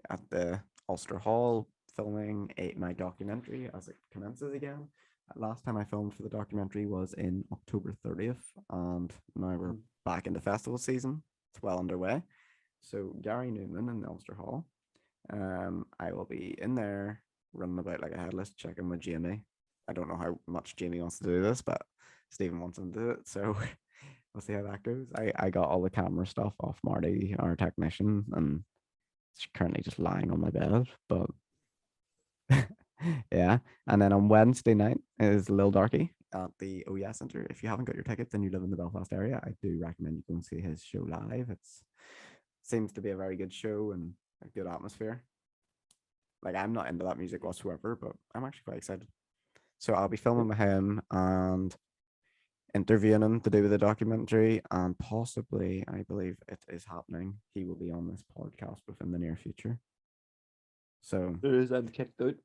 Speaker 2: at the Ulster Hall filming my documentary as it commences again. Last time I filmed for the documentary was in October 30th, and now we're back into festival season. It's well underway. So Gary Newman in the Ulster Hall. I will be in there running about like a headless chicken with Jamie. I don't know how much Jamie wants to do this, but Stephen wants him to do it, so we'll see how that goes. I got all the camera stuff off Marty, our technician, and It's currently just lying on my bed, but yeah. And then on Wednesday night is Lil Darky at the OES Centre. If you haven't got your tickets and you live in the Belfast area, I do recommend you go and see his show live. It's seems to be a very good show and a good atmosphere. Like, I'm not into that music whatsoever, but I'm actually quite excited. So I'll be filming with him and interviewing him to do with the documentary, and possibly, I believe it is happening, he will be on this podcast within the near future. So
Speaker 3: There is, I'm kicked out.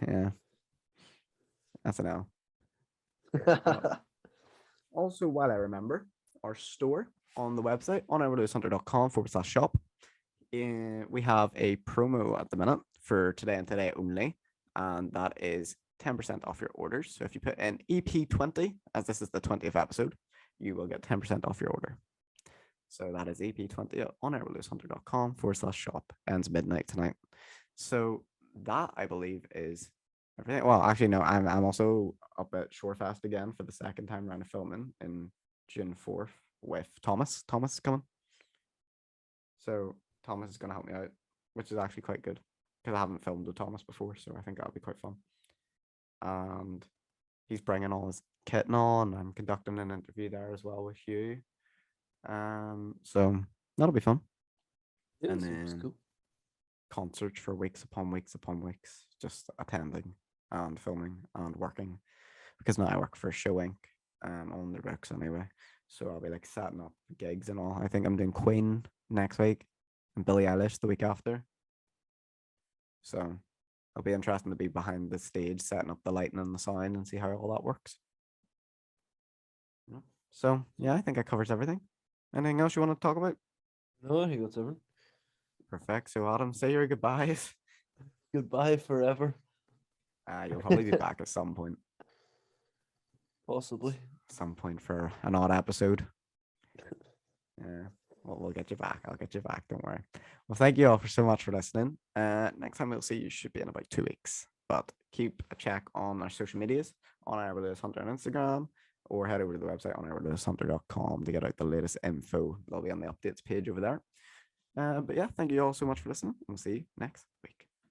Speaker 2: yeah, that's an L. Also, while I remember, our store on the website on outerlewishunter.com/shop, we have a promo at the minute for today and today only, and that is 10% off your orders. So if you put in EP20, as this is the 20th episode, you will get 10% off your order. So that is EP20 on outerlewishunter.com/shop. Ends midnight tonight. So that, I believe, is everything. Well, actually, no, I'm also up at Shorefest again for the second time round of filming in June 4th with Thomas. Thomas is coming. So Thomas is going to help me out, which is actually quite good because I haven't filmed with Thomas before, so I think that'll be quite fun. And he's bringing all his kit and all, and I'm conducting an interview there as well with you. So that'll be fun.
Speaker 3: Yeah,
Speaker 2: And
Speaker 3: seems
Speaker 2: then
Speaker 3: cool.
Speaker 2: concerts for weeks upon weeks upon weeks, just attending and filming and working, because now I work for Show Inc. On their books anyway. So I'll be like setting up gigs and all. I think I'm doing Queen next week and Billie Eilish the week after. So it'll be interesting to be behind the stage, setting up the lighting and the sound and see how all that works. So yeah, I think that covers everything. Anything else you want to talk about?
Speaker 3: No, I think that's everything.
Speaker 2: Perfect. So Adam, say your goodbyes.
Speaker 3: Goodbye forever.
Speaker 2: You'll probably be back at some point.
Speaker 3: Possibly.
Speaker 2: Some point for an odd episode. Yeah, we'll get you back. I'll get you back. Don't worry. Well, thank you all for so much for listening. Next time we'll see you should be in about 2 weeks. But keep a check on our social medias on Lewis Hunter on Instagram, or head over to the website on outerlewishunter.com to get out the latest info. They'll be on the updates page over there. But yeah, thank you all so much for listening. We'll see you next week.